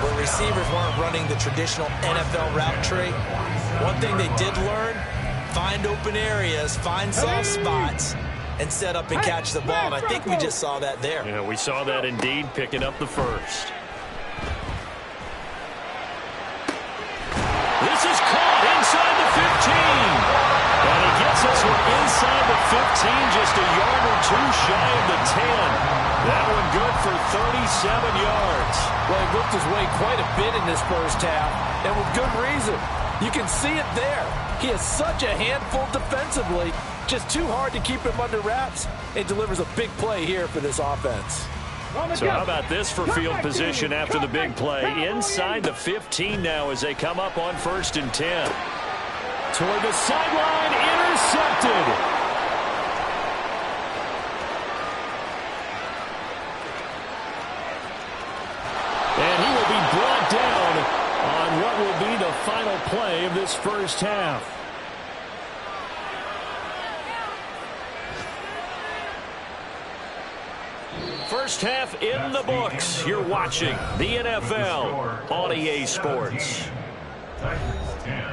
[SPEAKER 3] where receivers weren't running the traditional NFL route tree, one thing they did learn, find open areas, find soft spots, and set up and catch the ball. And I think we just saw that there.
[SPEAKER 1] Yeah, we saw that indeed, picking up the first. This is caught inside the 15. And he gets us one inside the 15, just a yard or 2 shy of the 10. That one good for 37 yards.
[SPEAKER 5] Well, he worked his way quite a bit in this first half, and with good reason. You can see it there. He is such a handful defensively, just too hard to keep him under wraps, and delivers a big play here for this offense.
[SPEAKER 1] So how about this for field position after the big play? Inside the 15 now as they come up on 1st and 10. Toward the sideline, intercepted. first half. First half in the books. You're watching the NFL on EA Sports.
[SPEAKER 4] Titans 10.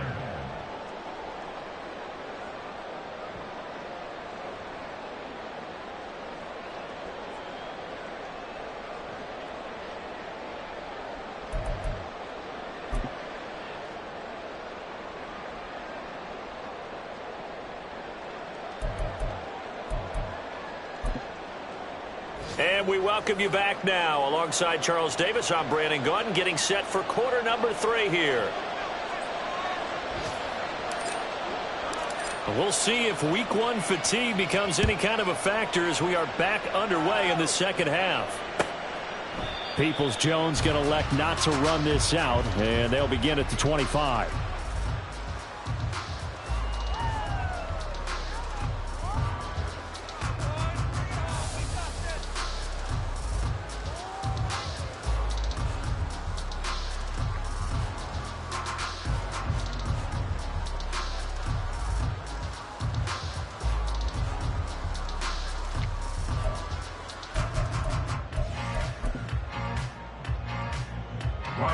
[SPEAKER 1] And we welcome you back now. Alongside Charles Davis, I'm Brandon Gaudin, getting set for quarter number 3 here. We'll see if week 1 fatigue becomes any kind of a factor as we are back underway in the second half. Peoples-Jones going to elect not to run this out, and they'll begin at the 25.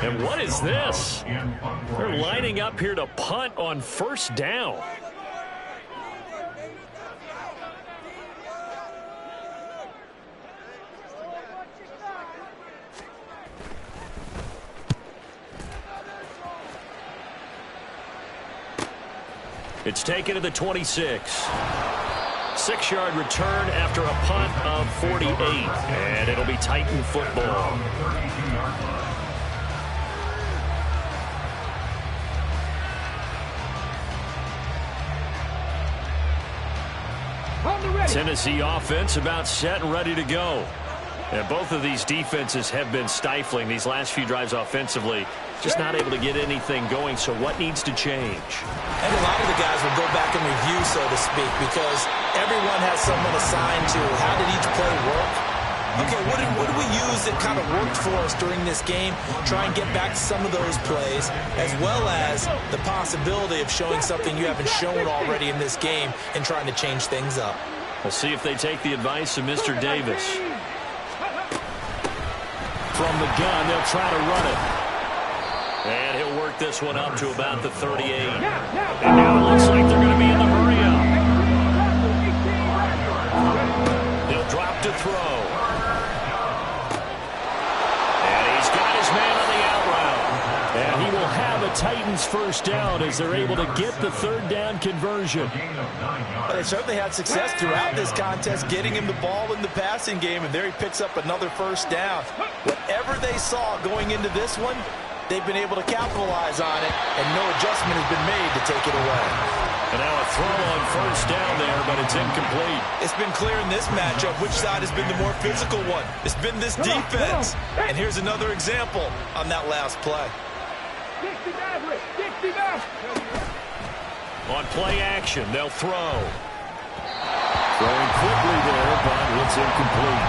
[SPEAKER 1] And what is this? They're lining up here to punt on first down. It's taken to the 26. 6-yard return after a punt of 48. And it'll be Titan football. Tennessee offense about set and ready to go. And both of these defenses have been stifling these last few drives offensively. Just not able to get anything going, so what needs to change?
[SPEAKER 3] And a lot of the guys will go back and review, so to speak, because everyone has someone assigned to how did each play work. Okay, what did we use that kind of worked for us during this game? Try and get back to some of those plays, as well as the possibility of showing something you haven't shown already in this game and trying to change things up.
[SPEAKER 1] We'll see if they take the advice of Mr. Davis. From the gun, they'll try to run it. And he'll work this one up to about the 38. And now it looks like they're going to be in the hurry-up. He'll drop to throw. And he's got his man on the out route. And he will have a Titans first down as they're able to get the third down conversion.
[SPEAKER 5] Well, they certainly had success throughout this contest, getting him the ball in the passing game, and there he picks up another first down. Whatever they saw going into this one, they've been able to capitalize on it, and no adjustment has been made to take it away.
[SPEAKER 1] And now a throw on first down there, but it's incomplete.
[SPEAKER 5] It's been clear in this matchup which side has been the more physical one. It's been this defense. And here's another example on that last play.
[SPEAKER 1] On play action, they'll throw. Throwing quickly there, but it's incomplete.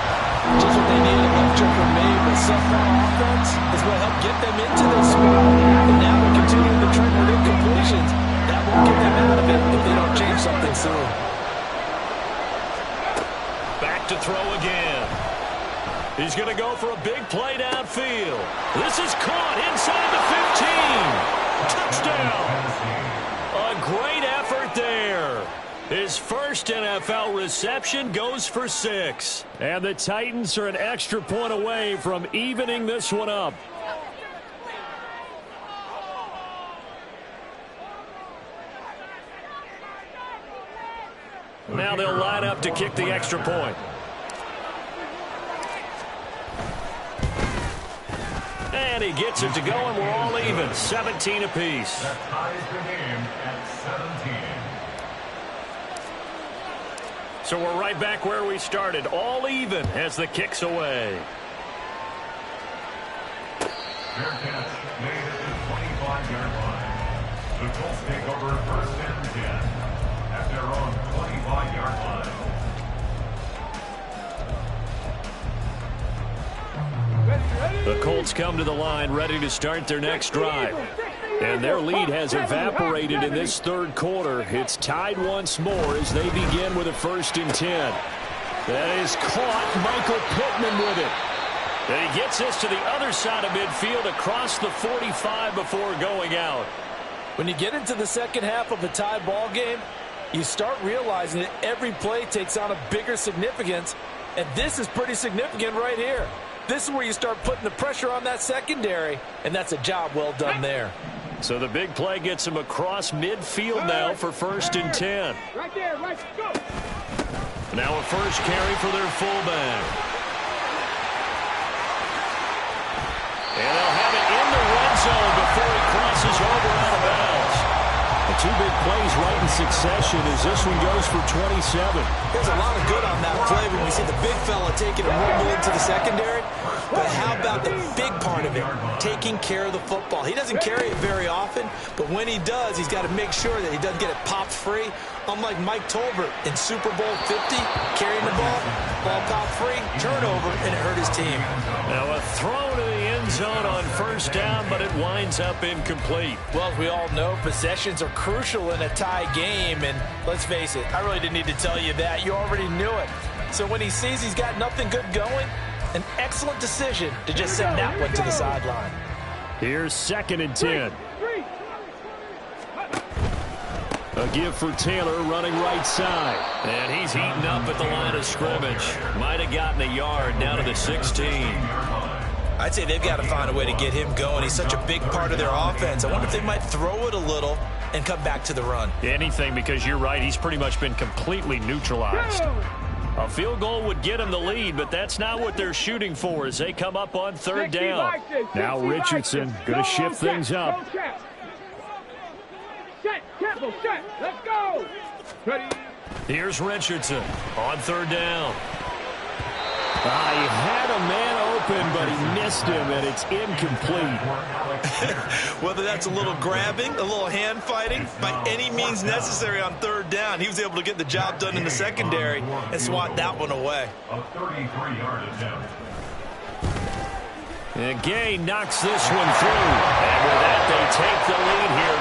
[SPEAKER 5] Just what they needed, electric from me, but somehow offense is what helped get them into this spot. And now they're continuing the trend with incompletions. That won't get them out of it if they don't change something soon.
[SPEAKER 1] Back to throw again. He's going to go for a big play downfield. This is caught inside the 15. Touchdown. A great effort there. His first NFL reception goes for 6. And the Titans are an extra point away from evening this one up. Now they'll line up to kick the extra point. And he gets it to go, and we're all even. 17 apiece.
[SPEAKER 4] That ties the game at 17.
[SPEAKER 1] So we're right back where we started, all even as the kick's away.
[SPEAKER 4] Fair catch made at the 25-yard line. The Colts take over first and 10 at their own 25-yard line.
[SPEAKER 1] The Colts come to the line ready to start their next drive. And their lead has evaporated in this third quarter. It's tied once more as they begin with a 1st and 10. That is caught. Michael Pittman with it. And he gets this to the other side of midfield across the 45 before going out.
[SPEAKER 5] When you get into the second half of a tie ball game, you start realizing that every play takes on a bigger significance, and this is pretty significant right here. This is where you start putting the pressure on that secondary, and that's a job well done there.
[SPEAKER 1] So the big play gets him across midfield now for 1st and 10.
[SPEAKER 2] Right there, right, go.
[SPEAKER 1] Now a first carry for their fullback. And they'll have it in the red zone before he crosses over out of bounds. The 2 big plays right in succession as this one goes for 27.
[SPEAKER 3] There's a lot of good on that play when we see the big fella taking a rumble into the secondary. But how about the big part of it, taking care of the football? He doesn't carry it very often, but when he does, he's got to make sure that he doesn't get it popped free. Unlike Mike Tolbert in Super Bowl 50, carrying the ball popped free, turnover, and it hurt his team.
[SPEAKER 1] Now a throw to the end zone on 1st down, but it winds up incomplete.
[SPEAKER 5] Well, as we all know, possessions are crucial in a tie game, and let's face it, I really didn't need to tell you that. You already knew it. So when he sees he's got nothing good going, an excellent decision to just send that one to the sideline.
[SPEAKER 1] Here's 2nd and 10. A give for Taylor running right side. And he's heating up at the line of scrimmage. Might have gotten a yard down to the 16.
[SPEAKER 3] I'd say they've got to find a way to get him going. He's such a big part of their offense. I wonder if they might throw it a little and come back to the run.
[SPEAKER 1] Anything, because you're right, he's pretty much been completely neutralized. A field goal would get them the lead, but that's not what they're shooting for as they come up on 3rd down. Now Richardson going to shift things up.
[SPEAKER 2] Set, tempo, set, let's go. Ready.
[SPEAKER 1] Here's Richardson on 3rd down. He had a man open, but he missed him, and it's incomplete.
[SPEAKER 3] Whether that's a little grabbing, a little hand fighting, by any means necessary on 3rd down, he was able to get the job done in the secondary and swat that one away.
[SPEAKER 4] A 33-yard attempt.
[SPEAKER 1] And Gay knocks this one through. And with that, they take the lead here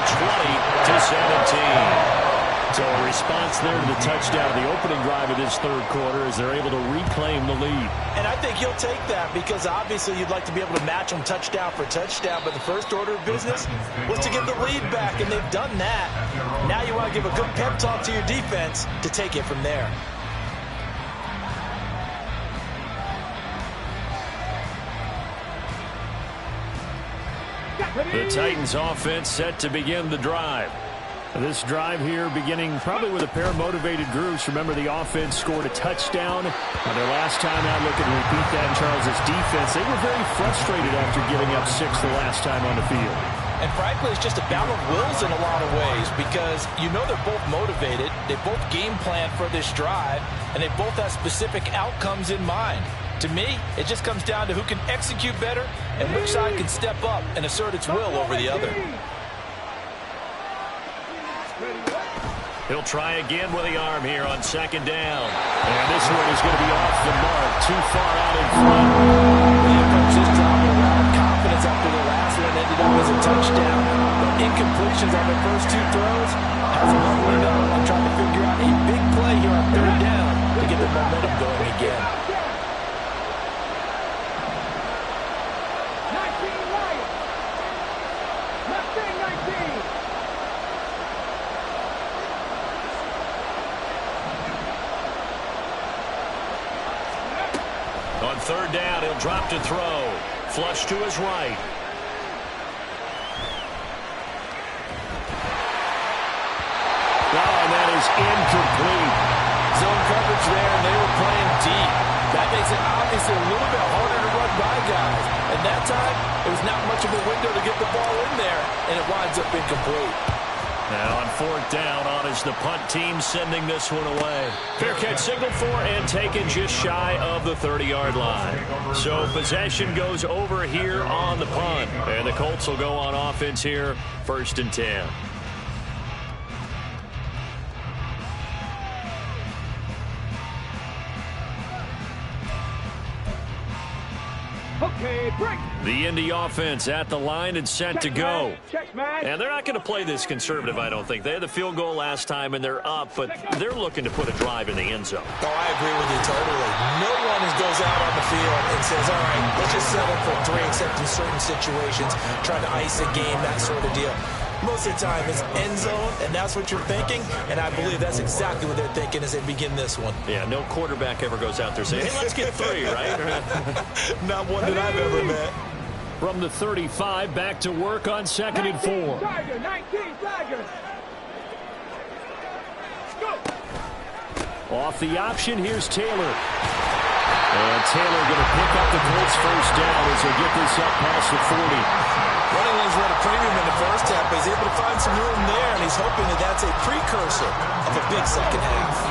[SPEAKER 1] 20-17. So a response there to the touchdown, the opening drive of this third quarter, as they're able to reclaim the lead.
[SPEAKER 5] And I think he'll take that because obviously you'd like to be able to match them touchdown for touchdown, but the first order of business was to get the lead back, and they've done that. Now you want to give a good pep talk to your defense to take it from there.
[SPEAKER 1] The Titans offense set to begin the drive. This drive here beginning probably with a pair of motivated groups. Remember, the offense scored a touchdown on their last time out. Look and repeat that in Charles' defense. They were very frustrated after giving up 6 the last time on the field.
[SPEAKER 5] And frankly, it's just a battle of wills in a lot of ways because you know they're both motivated. They both game plan for this drive, and they both have specific outcomes in mind. To me, it just comes down to who can execute better and which side can step up and assert its will over the other.
[SPEAKER 1] He'll try again with the arm here on 2nd down. And this one is going to be off the mark, too far out in front.
[SPEAKER 5] Here comes this drive with a lot of confidence after the last one ended up as a touchdown. But incompletions on the first 2 throws has a leveling up. I'm trying to figure out a big play here on 3rd down to get the momentum going again.
[SPEAKER 2] 19 Lions. Left wing 19.
[SPEAKER 1] On 3rd down, he'll drop to throw. Flush to his right. And that is incomplete.
[SPEAKER 5] Zone coverage there, and they were playing deep. That makes it obviously a little bit harder to run by guys. And that time, it was not much of a window to get the ball in there, and it winds up incomplete.
[SPEAKER 1] Now on 4th down, on is the punt team sending this one away. Fair catch signaled for and taken just shy of the 30-yard line. So possession goes over here on the punt. And the Colts will go on offense here, 1st and 10.
[SPEAKER 2] Okay, break.
[SPEAKER 1] The Indy offense at the line and set to go. And they're not going to play this conservative, I don't think. They had the field goal last time, and they're up, but they're looking to put a drive in the end zone.
[SPEAKER 3] Oh, I agree with you totally. No one goes out on the field and says, all right, let's just settle for 3, except in certain situations, trying to ice a game, that sort of deal. Most of the time, it's end zone, and that's what you're thinking, and I believe that's exactly what they're thinking as they begin this one.
[SPEAKER 1] Yeah, no quarterback ever goes out there saying, hey, let's get 3, right?
[SPEAKER 3] Not one that I've ever met.
[SPEAKER 1] From the 35, back to work on 2nd and 4.
[SPEAKER 2] 19 Tiger. Go.
[SPEAKER 1] Off the option, here's Taylor. And Taylor going to pick up the Colts first down as they get this up past the 40.
[SPEAKER 3] Running lanes were at a premium in the first half, but he's able to find some room there, and he's hoping that that's a precursor of a big second half.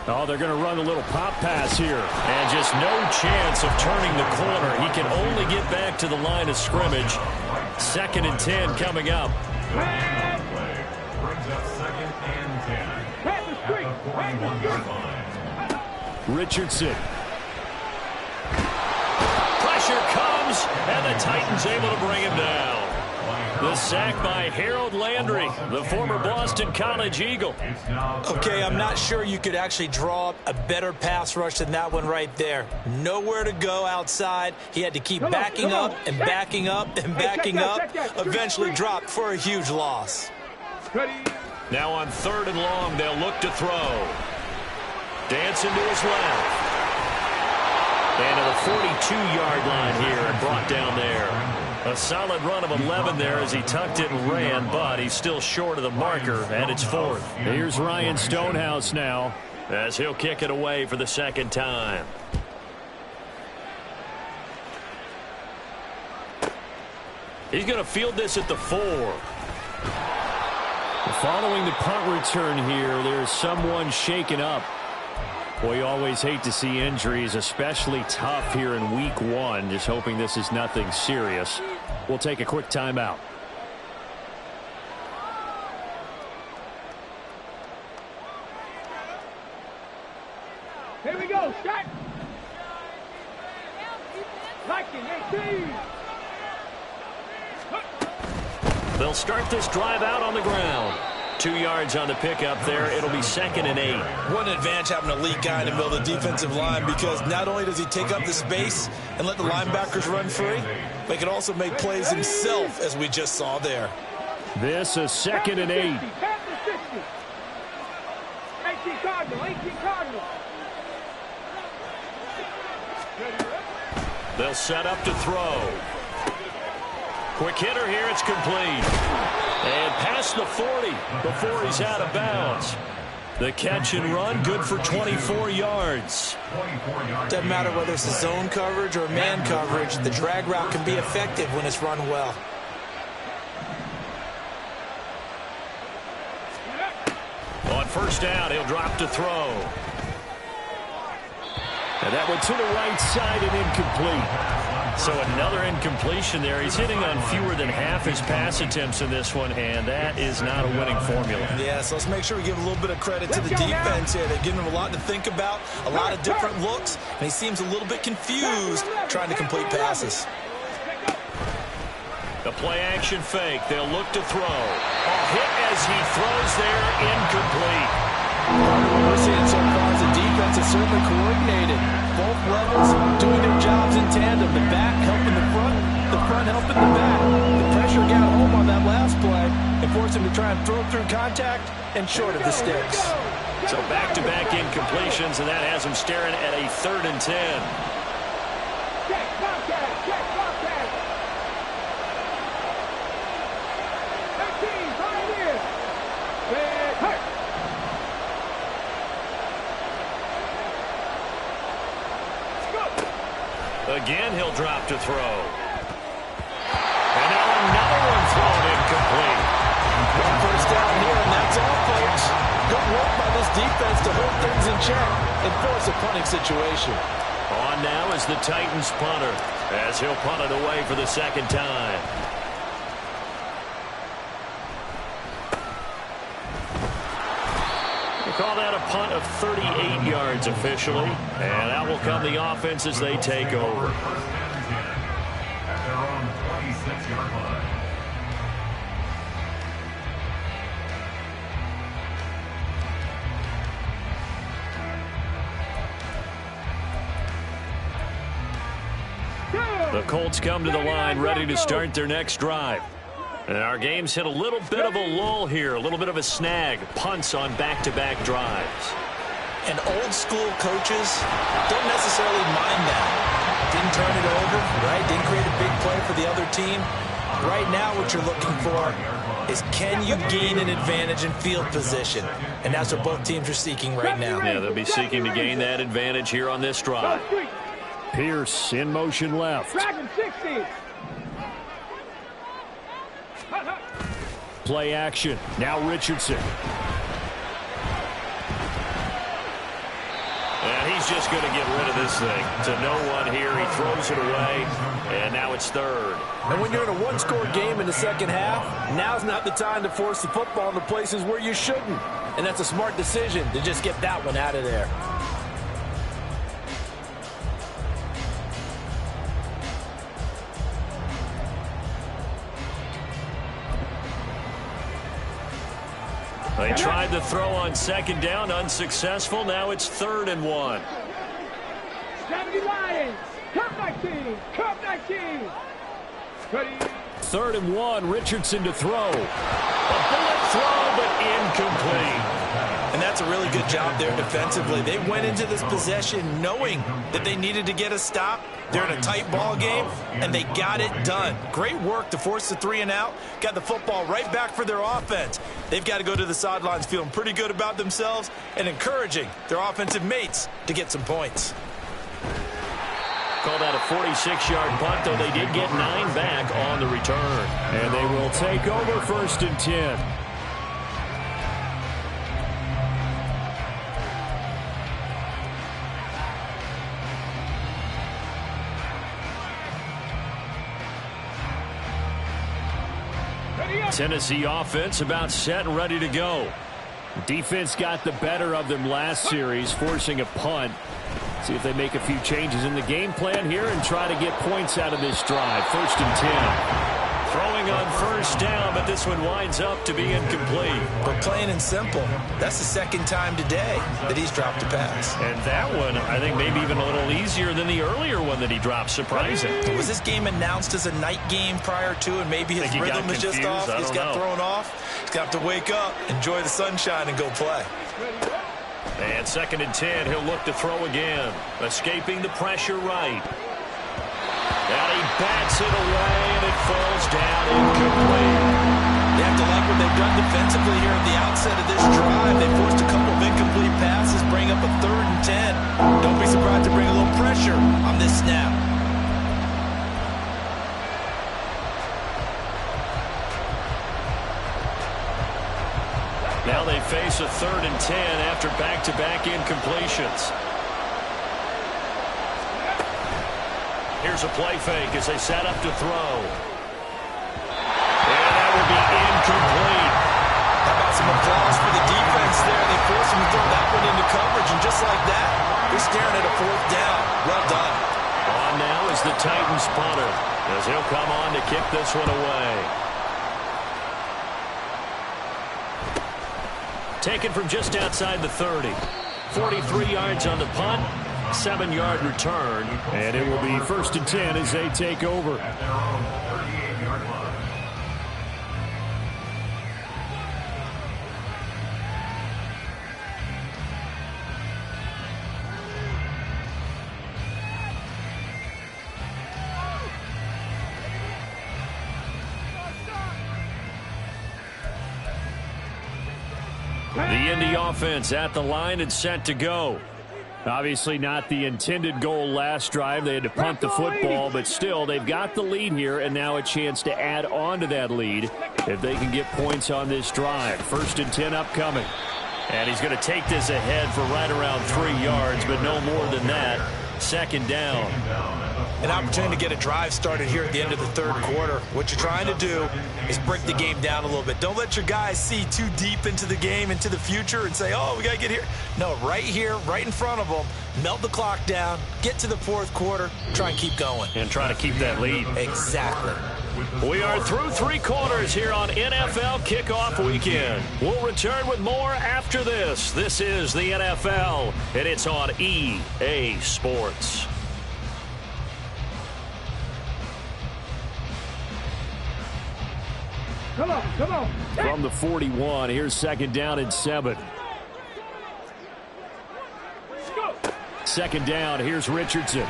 [SPEAKER 1] Oh, they're going to run a little pop pass here. And just no chance of turning the corner. He can only get back to the line of scrimmage. 2nd and 10 coming up.
[SPEAKER 4] Brings up 2nd and 10. At the 41-yard line.
[SPEAKER 1] Richardson. Pressure comes, and the Titans able to bring him down. The sack by Harold Landry, the former Boston College Eagle.
[SPEAKER 3] Okay, I'm not sure you could actually draw up a better pass rush than that one right there. Nowhere to go outside. He had to keep backing up and backing up and backing up. Eventually dropped for a huge loss.
[SPEAKER 1] Now on 3rd and long, they'll look to throw. Dancing to his left. And to the 42-yard line here and brought down there. A solid run of 11 there as he tucked it and ran, but he's still short of the marker, and it's 4th. Here's Ryan Stonehouse now as he'll kick it away for the 2nd time. He's going to field this at the 4. Following the punt return here, there's someone shaken up. Boy, you always hate to see injuries, especially tough here in week 1. Just hoping this is nothing serious. We'll take a quick timeout.
[SPEAKER 2] Here we go, shot. Liking 18.
[SPEAKER 1] They'll start this drive out on the ground. 2 yards on the pickup there. It'll be 2nd and 8.
[SPEAKER 3] What an advantage having a elite guy in the middle of the defensive line, because not only does he take up the space and let the linebackers run free, but he can also make plays himself, as we just saw there.
[SPEAKER 1] This is 2nd and 8.
[SPEAKER 2] 18 Cardinal, 18 Cardinal.
[SPEAKER 1] They'll set up to throw. Quick hitter here, it's complete. And past the 40 before he's out of bounds. The catch and run, good for 24 yards.
[SPEAKER 3] Doesn't matter whether it's a zone coverage or man coverage, the drag route can be effective when it's run well.
[SPEAKER 1] On 1st down, he'll drop to throw. And that one to the right side and incomplete. So another incompletion there. He's hitting on fewer than half his pass attempts in this one, and that is not a winning formula.
[SPEAKER 3] Yeah, so let's make sure we give a little bit of credit to the defense here. They've given him a lot to think about, a lot of different looks, and he seems a little bit confused trying to complete passes.
[SPEAKER 1] The play-action fake. They'll look to throw. A hit as he throws there, incomplete.
[SPEAKER 5] What we're seeing so far is the defense is certainly coordinated. Both levels doing their jobs in tandem. The back helping the front helping the back. The pressure got home on that last play and forced him to try and throw through contact and short of the sticks.
[SPEAKER 1] So back-to-back incompletions, and that has him staring at a 3rd and 10.
[SPEAKER 2] Check, contact, check, contact. 18, right in. Red hurt.
[SPEAKER 1] Again, he'll drop to throw. And now another one thrown incomplete.
[SPEAKER 5] One 1st down here, and that's all, folks. Good work by this defense to hold things in check and force a punting situation.
[SPEAKER 1] On now is the Titans punter, as he'll punt it away for the 2nd time. Call that a punt of 38 yards officially, and that will come the offense as they take over.
[SPEAKER 4] At their own 26-yard line.
[SPEAKER 1] The Colts come to the line ready to start their next drive. And our game's hit a little bit of a lull here, a little bit of a snag. Punts on back-to-back drives.
[SPEAKER 3] And old-school coaches don't necessarily mind that. Didn't turn it over, right? Didn't create a big play for the other team. Right now what you're looking for is can you gain an advantage in field position? And that's what both teams are seeking right now.
[SPEAKER 1] Yeah, they'll be seeking to gain that advantage here on this drive. Pierce in motion left.
[SPEAKER 2] Dragon 60.
[SPEAKER 1] Play action. Now Richardson. And he's just going to get rid of this thing. To no one here. He throws it away. And now it's third.
[SPEAKER 5] And when you're in a one-score game in the second half, now's not the time to force the football in the places where you shouldn't. And that's a smart decision to just get that one out of there.
[SPEAKER 1] They tried to throw on second down, unsuccessful. Now it's 3rd and 1.
[SPEAKER 2] 70 Lions. Cup 19. Cup 19.
[SPEAKER 1] 3rd and 1. Richardson to throw. A bullet throw, but incomplete.
[SPEAKER 3] And that's a really good job there defensively. They went into this possession knowing that they needed to get a stop. They're in a tight ball game, and they got it done. Great work to force the 3 and out. Got the football right back for their offense. They've got to go to the sidelines feeling pretty good about themselves and encouraging their offensive mates to get some points.
[SPEAKER 1] Call that a 46-yard punt, though they did get 9 back on the return. And they will take over 1st and 10. Tennessee offense about set and ready to go. Defense got the better of them last series, forcing a punt. See if they make a few changes in the game plan here and try to get points out of this drive. 1st and 10. Throwing on 1st down, but this one winds up to be incomplete.
[SPEAKER 3] But plain and simple, that's the 2nd time today that he's dropped a pass.
[SPEAKER 1] And that one, I think, maybe even a little easier than the earlier one that he dropped. Surprising.
[SPEAKER 3] Was this game announced as a night game prior to, and maybe his rhythm is just off? He's got thrown off. He's got to wake up, enjoy the sunshine, and go play.
[SPEAKER 1] And 2nd and 10, he'll look to throw again. Escaping the pressure right. And he bats it away, and it falls down incomplete.
[SPEAKER 3] They have to like what they've done defensively here at the outset of this drive. They forced a couple of incomplete passes, bring up a 3rd and 10. Don't be surprised to bring a little pressure on this snap.
[SPEAKER 1] Now they face a 3rd and 10 after back-to-back incompletions. Here's a play fake as they set up to throw. And that will be incomplete.
[SPEAKER 3] How about some applause for the defense there? They forced him to throw that one into coverage, and just like that, they're staring at a 4th down. Well done.
[SPEAKER 1] On now is the Titans punter, as he'll come on to kick this one away. Taken from just outside the 30. 43 yards on the punt. 7-yard return, and it will be 1st and 10 as they take over.
[SPEAKER 4] At their own 38-yard line.
[SPEAKER 1] The Indy offense at the line and set to go. Obviously not the intended goal last drive. They had to punt the football, but still they've got the lead here, and now a chance to add on to that lead if they can get points on this drive. 1st and 10 upcoming. And he's going to take this ahead for right around 3 yards, but no more than that. 2nd down.
[SPEAKER 3] an opportunity to get a drive started here at the end of the third quarter. What you're trying to do is break the game down a little bit. Don't let your guys see too deep into the game, into the future, and say, oh, we got to get here. No, right here, right in front of them, melt the clock down, get to the fourth quarter, try and keep going.
[SPEAKER 1] And try to keep that lead.
[SPEAKER 3] Exactly.
[SPEAKER 1] We are through three quarters here on NFL Kickoff Weekend. We'll return with more after this. This is the NFL, and it's on EA Sports.
[SPEAKER 2] Come on, come on.
[SPEAKER 1] From the 41, here's second down and 7.
[SPEAKER 2] Go.
[SPEAKER 1] Second down, here's Richardson.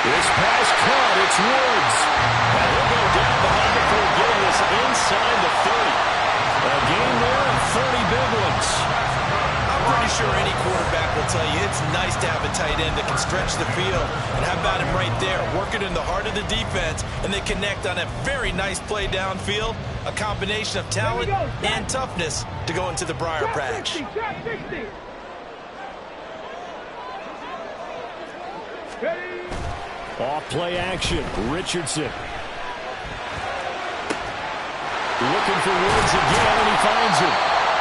[SPEAKER 1] This pass caught, it's Woods. And he'll go down behind before getting this inside the 30. A game there and 30 big ones.
[SPEAKER 3] I'm pretty sure any quarterback will tell you it's nice to have a tight end that can stretch the field. And how about him right there, working in the heart of the defense, and they connect on a very nice play downfield, a combination of talent and toughness to go into the briar patch.
[SPEAKER 2] 60, shot 60. Ready?
[SPEAKER 1] Off play action, Richardson. Looking for Woods again, and he finds him.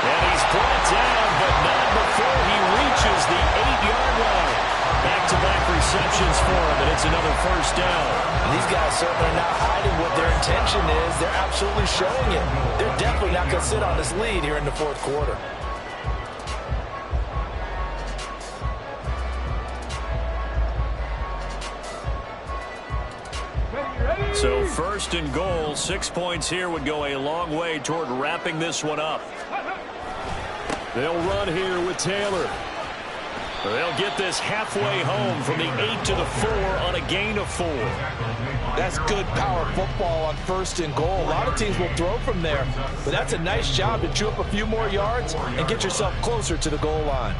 [SPEAKER 1] And he's brought down, but not before he reaches the 8-yard line. Back-to-back receptions for him, and it's another first down.
[SPEAKER 5] These guys certainly are not hiding what their intention is. They're absolutely showing it. They're definitely not going to sit on this lead here in the fourth quarter.
[SPEAKER 1] So first and goal, 6 points here would go a long way toward wrapping this one up. They'll run here with Taylor. They'll get this halfway home from the 8 to the 4 on a gain of 4.
[SPEAKER 5] That's good power football on first and goal. A lot of teams will throw from there, but that's a nice job to chew up a few more yards and get yourself closer to the goal line.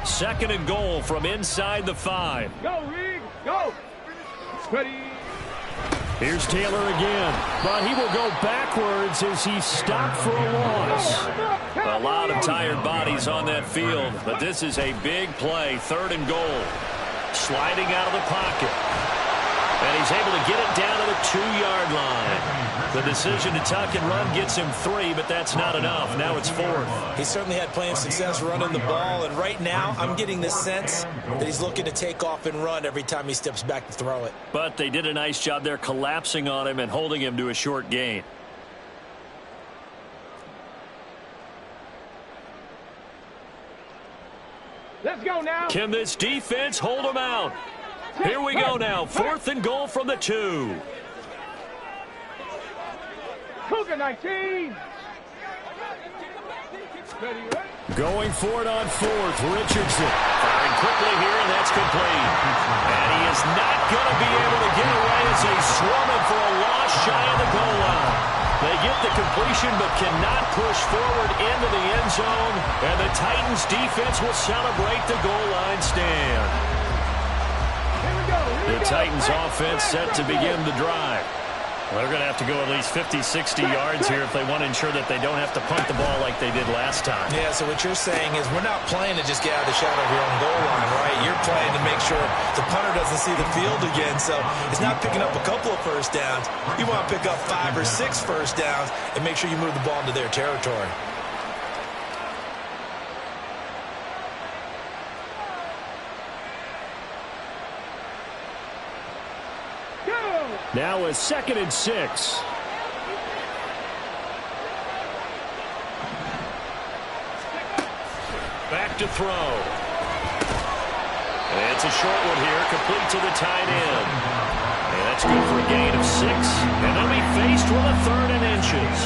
[SPEAKER 1] Second and goal from inside the 5.
[SPEAKER 2] Go, Reed, go. Ready?
[SPEAKER 1] Here's Taylor again, but he will go backwards as he's stopped for a loss. A lot of tired bodies on that field, but this is a big play, third and goal. Sliding out of the pocket. And he's able to get it down to the 2-yard line. The decision to tuck and run gets him 3, but that's not enough. Now it's 4th.
[SPEAKER 3] He certainly had plenty of success running the ball, and right now I'm getting the sense that he's looking to take off and run every time he steps back to throw it.
[SPEAKER 1] But they did a nice job there collapsing on him and holding him to a short gain.
[SPEAKER 2] Let's go now.
[SPEAKER 1] Can this defense hold him out? Here we go now. 4th and goal from the 2.
[SPEAKER 2] Cougar 19. Ready, ready?
[SPEAKER 1] Going for it on 4th, Richardson. Firing quickly here, and that's complete. And he is not going to be able to get away as they swarm him for a loss shy of the goal line. They get the completion but cannot push forward into the end zone, and the Titans defense will celebrate the goal line stand. The Titans offense set to begin the drive. Well, they're going to have to go at least 50, 60 yards here if they want to ensure that they don't have to punt the ball like they did last time.
[SPEAKER 3] Yeah, so what you're saying is we're not playing to just get out of the shadow of your own goal line, right? You're playing to make sure the punter doesn't see the field again. So it's not picking up a couple of first downs. You want to pick up 5 or 6 first downs and make sure you move the ball into their territory.
[SPEAKER 1] Now a 2nd and 6. Back to throw. And it's a short one here, complete to the tight end. And that's good for a gain of 6. And they'll be faced with a 3rd and inches.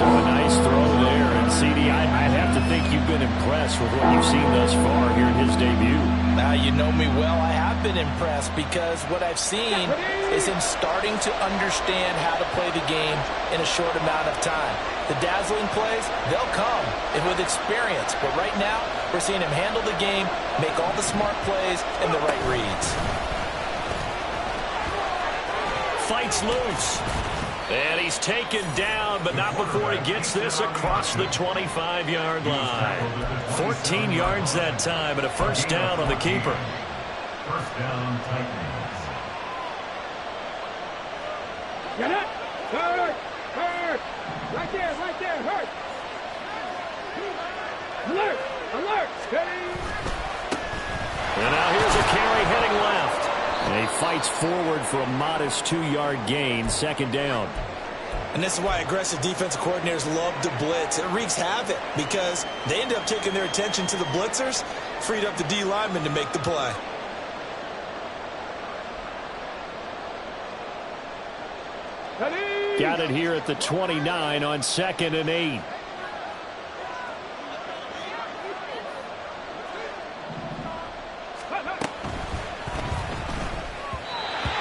[SPEAKER 1] To a nice throw there. And CD, I'd have to think you've been impressed with what you've seen thus far here in his debut.
[SPEAKER 5] Now, you know me well. I have been impressed because what I've seen is him starting to understand how to play the game in a short amount of time. The dazzling plays, they'll come and with experience. But right now, we're seeing him handle the game, make all the smart plays, and the right reads.
[SPEAKER 1] Fights loose. And he's taken down, but not before he gets this across the 25-yard line. 14 yards that time, and a first down on the keeper.
[SPEAKER 4] first down, Titans.
[SPEAKER 2] Get up! Hurt! Hurt! Right there, hurt! Alert! Alert! Steady!
[SPEAKER 1] And now here's a carry heading left. And he fights forward for a modest 2-yard gain, second down.
[SPEAKER 3] And this is why aggressive defensive coordinators love to blitz. It wreaks havoc because they end up taking their attention to the blitzers, freed up the D lineman to make the play.
[SPEAKER 1] Got it here at the 29 on 2nd and 8.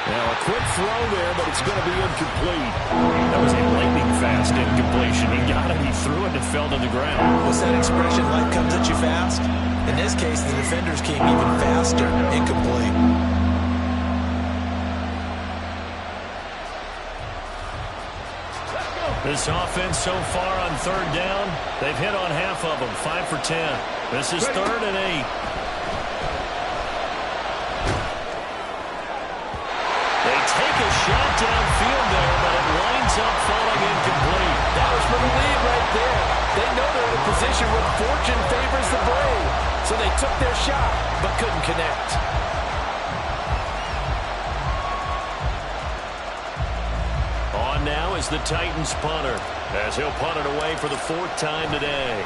[SPEAKER 1] Now a quick throw there, but it's going to be incomplete. That was a lightning-fast incompletion. He got it, he threw it, and it fell to the ground.
[SPEAKER 3] What's that expression, life comes at you fast? In this case, the defenders came even faster, incomplete.
[SPEAKER 1] This offense so far on 3rd down, they've hit on half of them, 5 for 10. This is 3rd and 8. They take a shot downfield there, but it winds up falling incomplete.
[SPEAKER 5] That was for the lead right there. They know they're in a position where fortune favors the brave. So they took their shot, but couldn't connect.
[SPEAKER 1] On now is the Titans punter, as he'll punt it away for the 4th time today.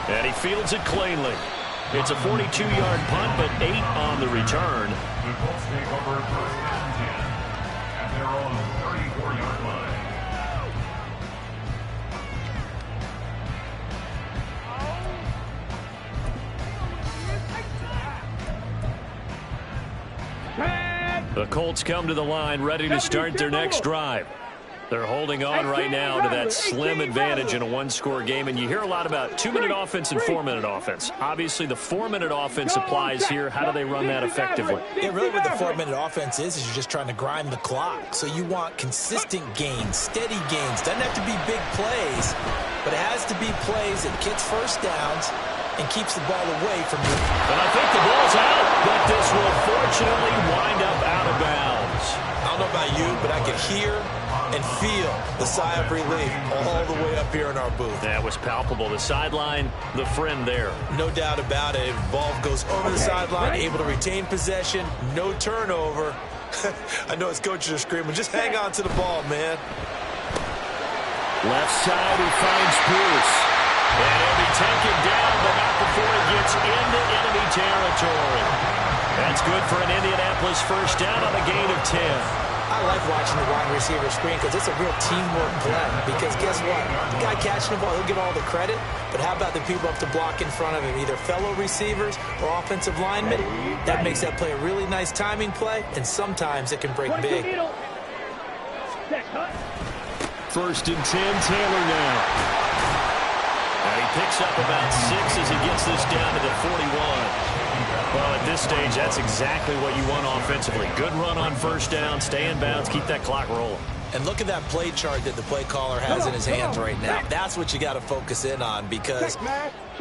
[SPEAKER 1] And he fields it cleanly. It's a 42-yard punt, but 8 on the return.
[SPEAKER 4] The Colts take over 1st and 10 at their own 34-yard line.
[SPEAKER 1] The Colts come to the line ready to start their next drive. They're holding on right now to that slim advantage in a 1-score game, and you hear a lot about 2-minute offense and 4-minute offense. Obviously, the 4-minute offense applies here. How do they run that effectively?
[SPEAKER 3] Yeah, really what the 4-minute offense is you're just trying to grind the clock. So you want consistent gains, steady gains. Doesn't have to be big plays, but it has to be plays that gets first downs and keeps the ball away from you.
[SPEAKER 1] And I think the ball's out, but this will fortunately wind up out of bounds.
[SPEAKER 3] I don't know about you, but I could hear and feel the sigh of relief all the way up here in our booth.
[SPEAKER 1] That was palpable. The sideline, the friend there.
[SPEAKER 3] No doubt about it. Ball goes over the sideline, able to retain possession, no turnover. I know his coaches are screaming, just hang on to the ball, man.
[SPEAKER 1] Left side, he finds Pierce. And he'll be taken down, but not before he gets into enemy territory. That's good for an Indianapolis first down on a gain of 10.
[SPEAKER 3] I like watching the wide receiver screen because it's a real teamwork play. Because guess what? The guy catching the ball, he'll get all the credit. But how about the people up to block in front of him, either fellow receivers or offensive linemen? That makes that play a really nice timing play, and sometimes it can break big.
[SPEAKER 1] 1st and 10, Taylor now. And he picks up about 6 as he gets this down to the 41. Well, at this stage, that's exactly what you want offensively. Good run on first down, stay in bounds, keep that clock rolling.
[SPEAKER 3] And look at that play chart that the play caller has in his hands right now. That's what you got to focus in on because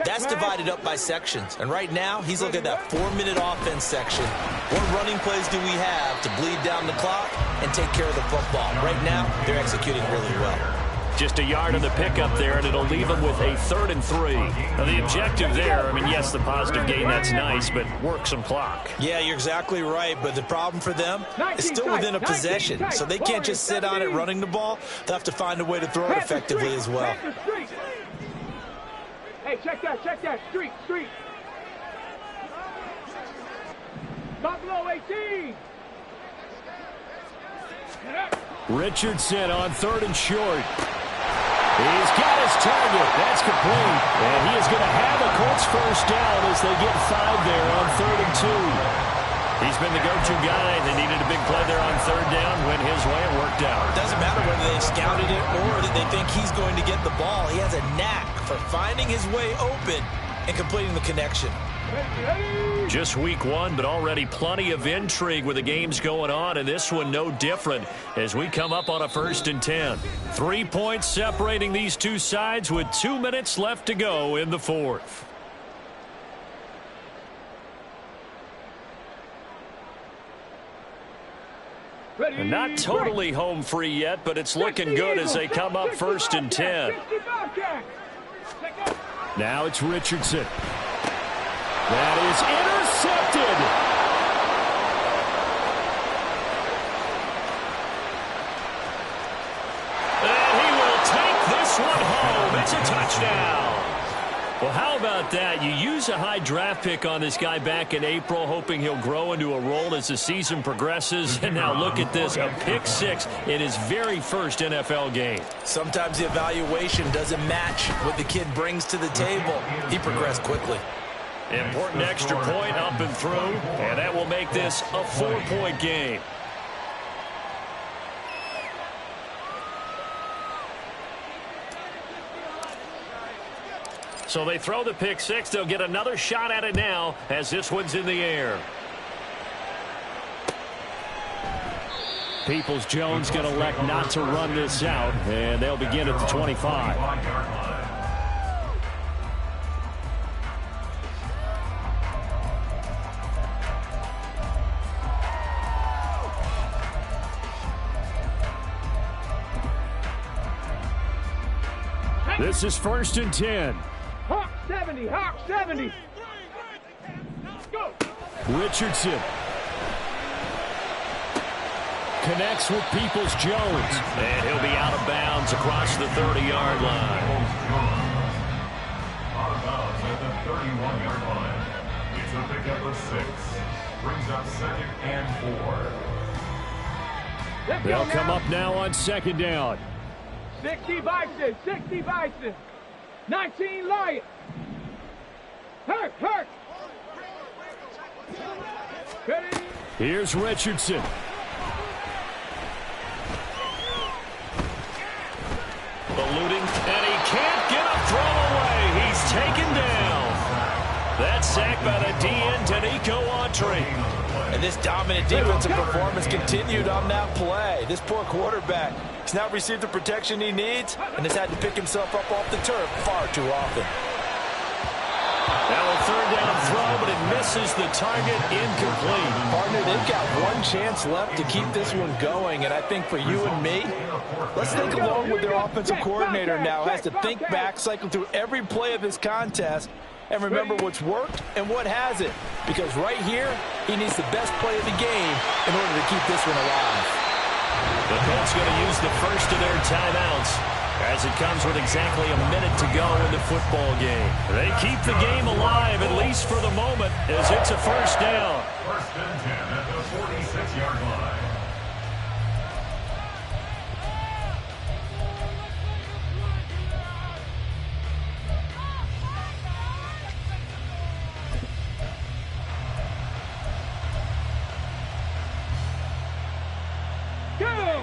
[SPEAKER 3] that's divided up by sections. And right now, he's looking at that 4-minute offense section. What running plays do we have to bleed down the clock and take care of the football? Right now, they're executing really well.
[SPEAKER 1] Just a yard on the pickup there, and it'll leave them with a 3rd and 3. Now, the objective there, I mean, yes, the positive gain, that's nice, but work some clock.
[SPEAKER 3] Yeah, you're exactly right, but the problem for them is still within a possession, so they can't just sit on it running the ball. They'll have to find a way to throw it effectively as well.
[SPEAKER 2] Hey, check that, street. Top below 18.
[SPEAKER 1] Richardson on 3rd and short. He's got his target. That's complete. And he is going to have a Colts first down as they get 5 there on 3rd and 2. He's been the go-to guy. They needed a big play there on 3rd down. Went his way. It worked out.
[SPEAKER 3] It doesn't matter whether they scouted it or that they think he's going to get the ball. He has a knack for finding his way open and completing the connection.
[SPEAKER 1] Just week one, but already plenty of intrigue with the games going on, and this one no different as we come up on a 1st and 10. 3 points separating these two sides with 2 minutes left to go in the 4th. And not totally home free yet, but it's looking good as they come up 1st and 10. Now it's Richardson. That is intercepted. And he will take this one home. It's a touchdown. Well, how about that? You use a high draft pick on this guy back in April, hoping he'll grow into a role as the season progresses. And now look at this, a pick 6 in his very first NFL game.
[SPEAKER 3] Sometimes the evaluation doesn't match what the kid brings to the table. He progressed quickly.
[SPEAKER 1] Important extra point up and through, and that will make this a 4-point game. So they throw the pick 6. They'll get another shot at it now as this one's in the air. Peoples-Jones going to elect not to run this out, and they'll begin at the 25. This is 1st and 10.
[SPEAKER 2] Hawk 70, Hawk 70. Go.
[SPEAKER 1] Richardson connects with Peoples-Jones, and he'll be out of bounds across the 30-yard line.
[SPEAKER 4] Out of bounds at the 31-yard line. It's a pickup of 6. Brings up 2nd and 4.
[SPEAKER 1] They'll come up now on 2nd down.
[SPEAKER 2] 60 Bison, 60 Bison. 19 Lion. Hurt, hurt. Ready?
[SPEAKER 1] Here's Richardson. Ballooning, and he can't get a throw away. He's taken down. That's sacked by the DN, Danico Autry.
[SPEAKER 5] And this dominant defensive performance continued on that play. This poor quarterback has now received the protection he needs and has had to pick himself up off the turf far too often.
[SPEAKER 1] Now a 3rd down throw, but it misses the target, incomplete.
[SPEAKER 5] Partner, they've got one chance left to keep this one going, and I think for you and me, let's think along with their offensive coordinator now. Has to think back, cycle through every play of this contest, and remember what's worked and what hasn't. Because right here, he needs the best play of the game in order to keep this one alive.
[SPEAKER 1] The Colts going to use the first of their timeouts as it comes with exactly a minute to go in the football game. They keep the game alive, at least for the moment, as it's a 1st down.
[SPEAKER 4] 1st and 10 at the 46-yard line.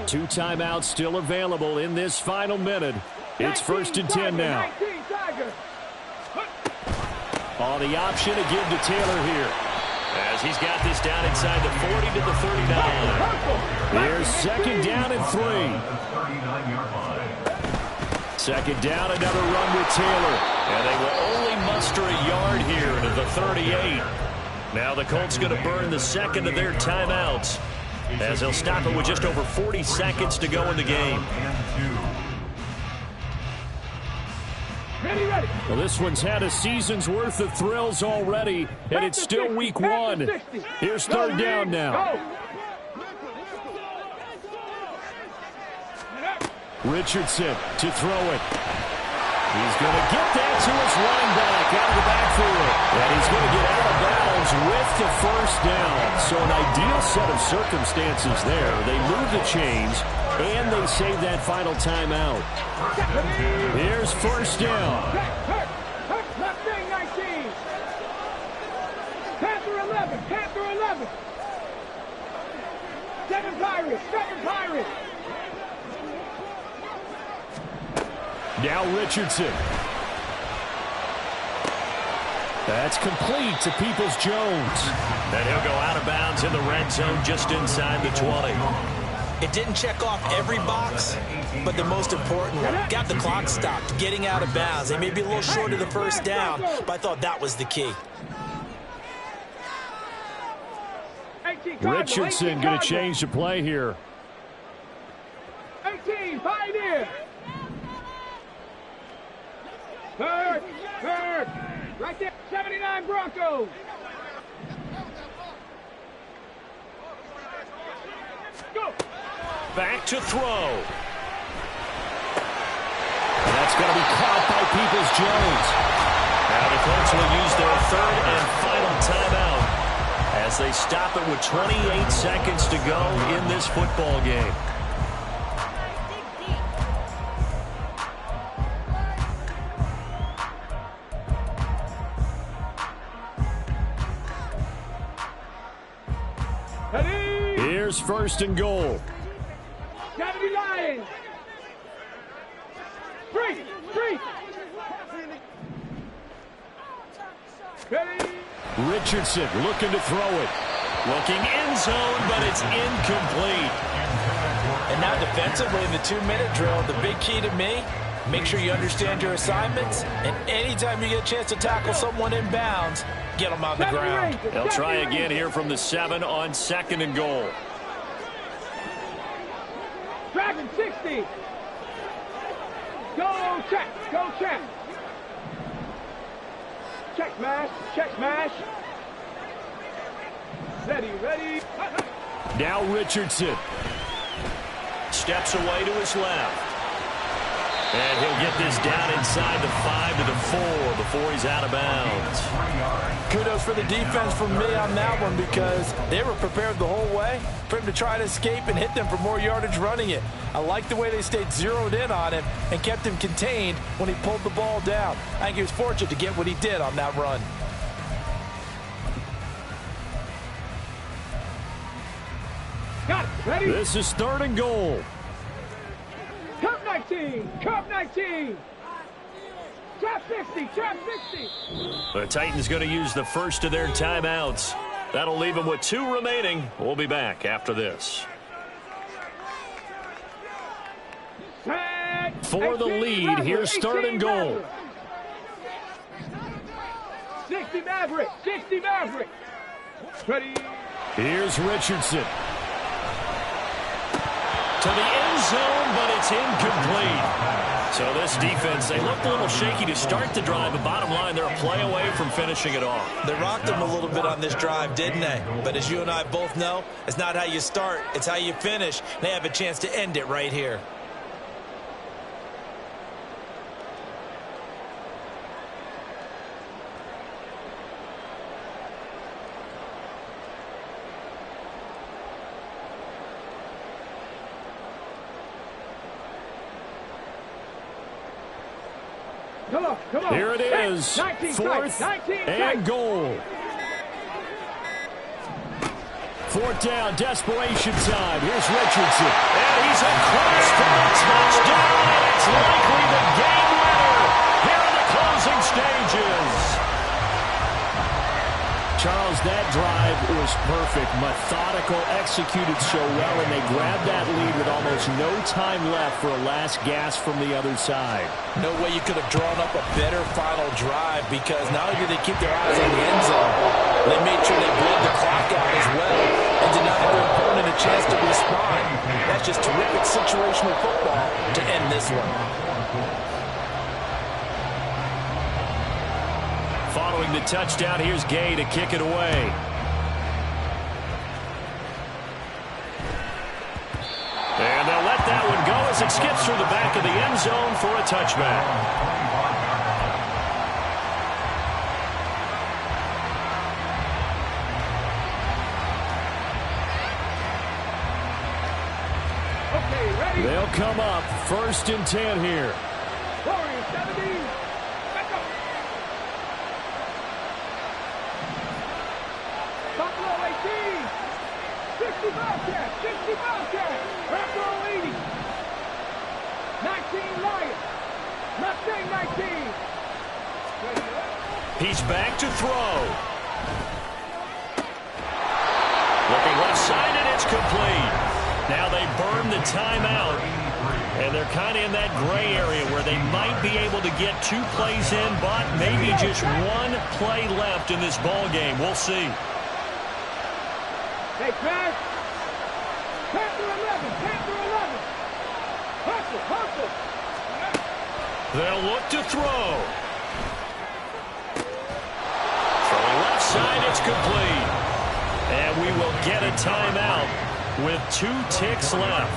[SPEAKER 1] Two timeouts still available in this final minute. It's 1st and 10 now. On the option to give to Taylor here, as he's got this down inside the 40 to the 39. Here's 2nd down and 3. 2nd down, another run with Taylor. And they will only muster a yard here to the 38. Now the Colts going to burn the 2nd of their timeouts, as they'll stop it with just over 40 seconds to go in the game.
[SPEAKER 2] Ready.
[SPEAKER 1] Well, this one's had a season's worth of thrills already, and it's still week 1. Here's 3rd down now. Richardson to throw it. He's going to get that to his running back out of the backfield. And he's going to get out of bounds with the 1st down. So an ideal set of circumstances there. They move the chains, and they save that final timeout. Here's 1st down.
[SPEAKER 2] Left wing 19. Panther 11. Panther 11. 7 Pirates. 7 Pirates.
[SPEAKER 1] Now Richardson. That's complete to Peoples-Jones. And he'll go out of bounds in the red zone just inside the 20.
[SPEAKER 3] It didn't check off every box, but the most important one. Got the clock stopped, getting out of bounds. They may be a little short of the first down, but I thought that was the key.
[SPEAKER 1] Richardson going to change the play here.
[SPEAKER 2] 18, Pioneer. Third. Right there, 79 Broncos. Go.
[SPEAKER 1] Back to throw. And that's going to be caught by Peoples-Jones. Now the Colts will use their third and final timeout as they stop it with 28 seconds to go in this football game. Here's first and goal.
[SPEAKER 2] 70 Lions. Three. Ready.
[SPEAKER 1] Richardson looking to throw it. Looking end zone, but it's incomplete.
[SPEAKER 5] And now defensively in the 2-minute drill, the big key to me, make sure you understand your assignments, and anytime you get a chance to tackle someone in bounds, get them on the ground.
[SPEAKER 1] They'll try again here from the 7 on second and goal.
[SPEAKER 2] Dragon 60. Go check. Check smash. Ready.
[SPEAKER 1] Now Richardson. Steps away to his left. And he'll get this down inside the 5 to the 4 before he's out of bounds.
[SPEAKER 5] Kudos for the defense from me on that one because they were prepared the whole way for him to try to escape and hit them for more yardage running it. I like the way they stayed zeroed in on him and kept him contained when he pulled the ball down. I think he was fortunate to get what he did on that run.
[SPEAKER 2] Got it. Ready.
[SPEAKER 1] This is third and goal.
[SPEAKER 2] Cup 19. Trap 60.
[SPEAKER 1] The Titans going to use the first of their timeouts. That'll leave them with 2 remaining. We'll be back after this. For the lead, here's third and goal.
[SPEAKER 2] 60 Maverick. Ready.
[SPEAKER 1] Here's Richardson. To the end zone, but it's incomplete. So this defense, they looked a little shaky to start the drive, but bottom line, they're a play away from finishing it off.
[SPEAKER 3] They rocked them a little bit on this drive, didn't they? But as you and I both know, it's not how you start, it's how you finish. They have a chance to end it right here.
[SPEAKER 2] Come on.
[SPEAKER 1] Here it is, 4th and goal. 4th down, desperation time. Here's Richardson. And he's across for the touchdown, and it's likely the game winner here in the closing stages. Charles, that drive was perfect. Methodical, executed so well, and they grabbed that lead with almost no time left for a last gasp from the other side.
[SPEAKER 5] No way you could have drawn up a better final drive because not only did they keep their eyes on the end zone, they made sure they bled the clock out as well and denied their opponent a chance to respond. That's just terrific situational football to end this one.
[SPEAKER 1] Following the touchdown, here's Gay to kick it away. And they'll let that one go as it skips through the back of the end zone for a touchback.
[SPEAKER 2] Okay, ready.
[SPEAKER 1] They'll come up 1st and 10 here.
[SPEAKER 2] Warriors 70. Back up. Buffalo 18. 60 Bobcats. Buffalo 80. 19 Lions. Mustang 19.
[SPEAKER 1] He's back to throw. Looking left side, and it's complete. Now they burn the timeout, and they're kind of in that gray area where they might be able to get 2 plays in, but maybe just 1 play left in this ball game. We'll see.
[SPEAKER 2] Hey, Trash. Panther 11. Panther 11. Hustle, hustle.
[SPEAKER 1] They'll look to throw. Throwing left side, it's complete. And we will get a timeout with 2 ticks left.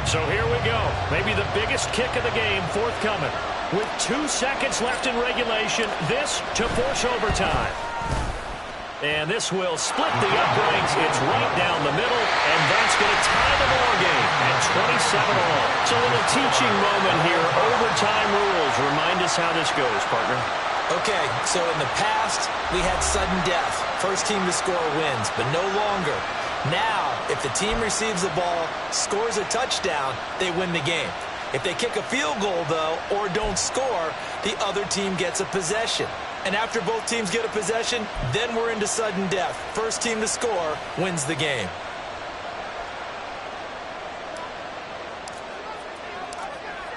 [SPEAKER 1] So here we go. Maybe the biggest kick of the game forthcoming. With 2 seconds left in regulation, this to force overtime. And this will split the uprights. It's right down the middle, and that's going to tie the ball game at 27-all. So a little teaching moment here. Overtime rules. Remind us how this goes, partner.
[SPEAKER 3] Okay, so in the past, we had sudden death. First team to score wins, but no longer. Now, if the team receives the ball, scores a touchdown, they win the game. If they kick a field goal, though, or don't score, the other team gets a possession. And after both teams get a possession, then we're into sudden death. First team to score wins the game.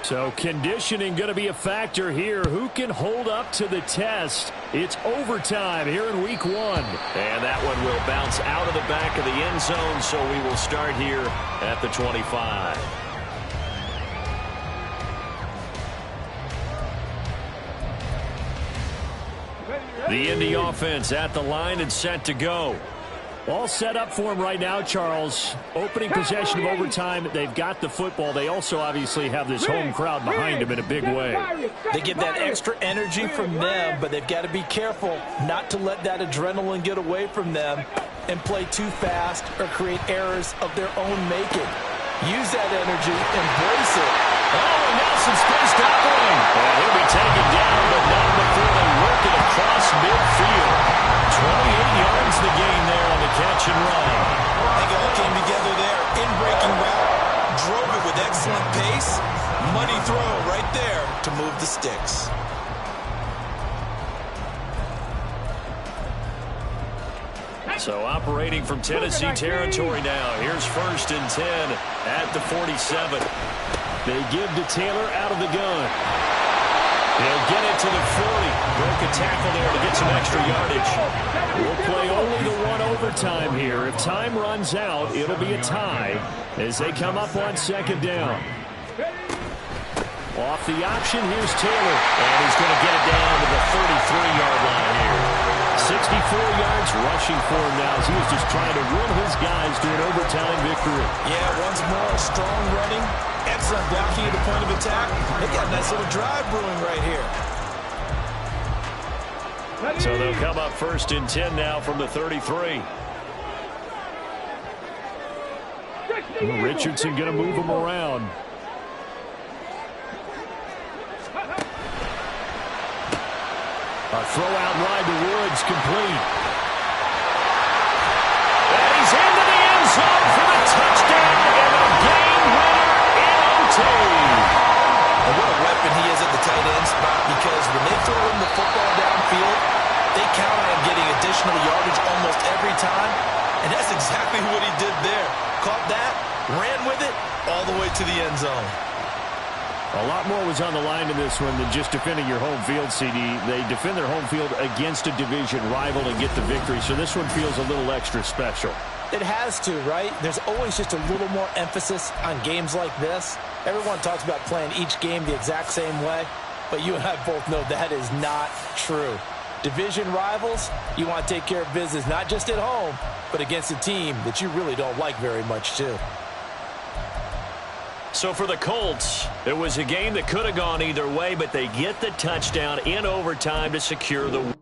[SPEAKER 1] So conditioning going to be a factor here. Who can hold up to the test? It's overtime here in week 1. And that one will bounce out of the back of the end zone, so we will start here at the 25. The Indy offense at the line and set to go. All set up for him right now, Charles. Opening possession of overtime. They've got the football. They also obviously have this home crowd behind them in a big way.
[SPEAKER 5] They get that extra energy from them, but they've got to be careful not to let that adrenaline get away from them and play too fast or create errors of their own making. Use that energy, embrace it.
[SPEAKER 1] Oh, and now some space to operate. And he'll be taken down, but not before they work it across midfield. 28 yards the gain there on the catch and run.
[SPEAKER 3] They all came together there in breaking route. Drove it with excellent pace. Money throw right there to move the sticks.
[SPEAKER 1] So operating from Tennessee territory now. Here's 1st and 10 at the 47. They give to Taylor out of the gun. They'll get it to the 40. Broke a tackle there to get some extra yardage. We'll play only the 1 overtime here. If time runs out, it'll be a tie as they come up on 2nd down. Off the option, here's Taylor. And he's going to get it down to the 33-yard line here. 64 yards rushing for him now as he was just trying to run his guys to an overtime victory.
[SPEAKER 3] Yeah, once more, strong running. Excellent blocking at the point of attack. They got a nice little drive brewing right here.
[SPEAKER 1] So they'll come up 1st and 10 now from the 33. Richardson going to move him around. A throw out wide to Woods, complete. And he's into the end zone for the touchdown and a game winner in OT.
[SPEAKER 3] And what a weapon he is at the tight end spot, because when they throw him the football downfield, they count on him getting additional yardage almost every time. And that's exactly what he did there. Caught that, ran with it, all the way to the end zone.
[SPEAKER 1] A lot more was on the line in this one than just defending your home field, CD. They defend their home field against a division rival and get the victory, so this one feels a little extra special.
[SPEAKER 5] It has to, right? There's always just a little more emphasis on games like this. Everyone talks about playing each game the exact same way, but you and I both know that is not true. Division rivals, you want to take care of business not just at home, but against a team that you really don't like very much, too.
[SPEAKER 1] So for the Colts, it was a game that could have gone either way, but they get the touchdown in overtime to secure the win.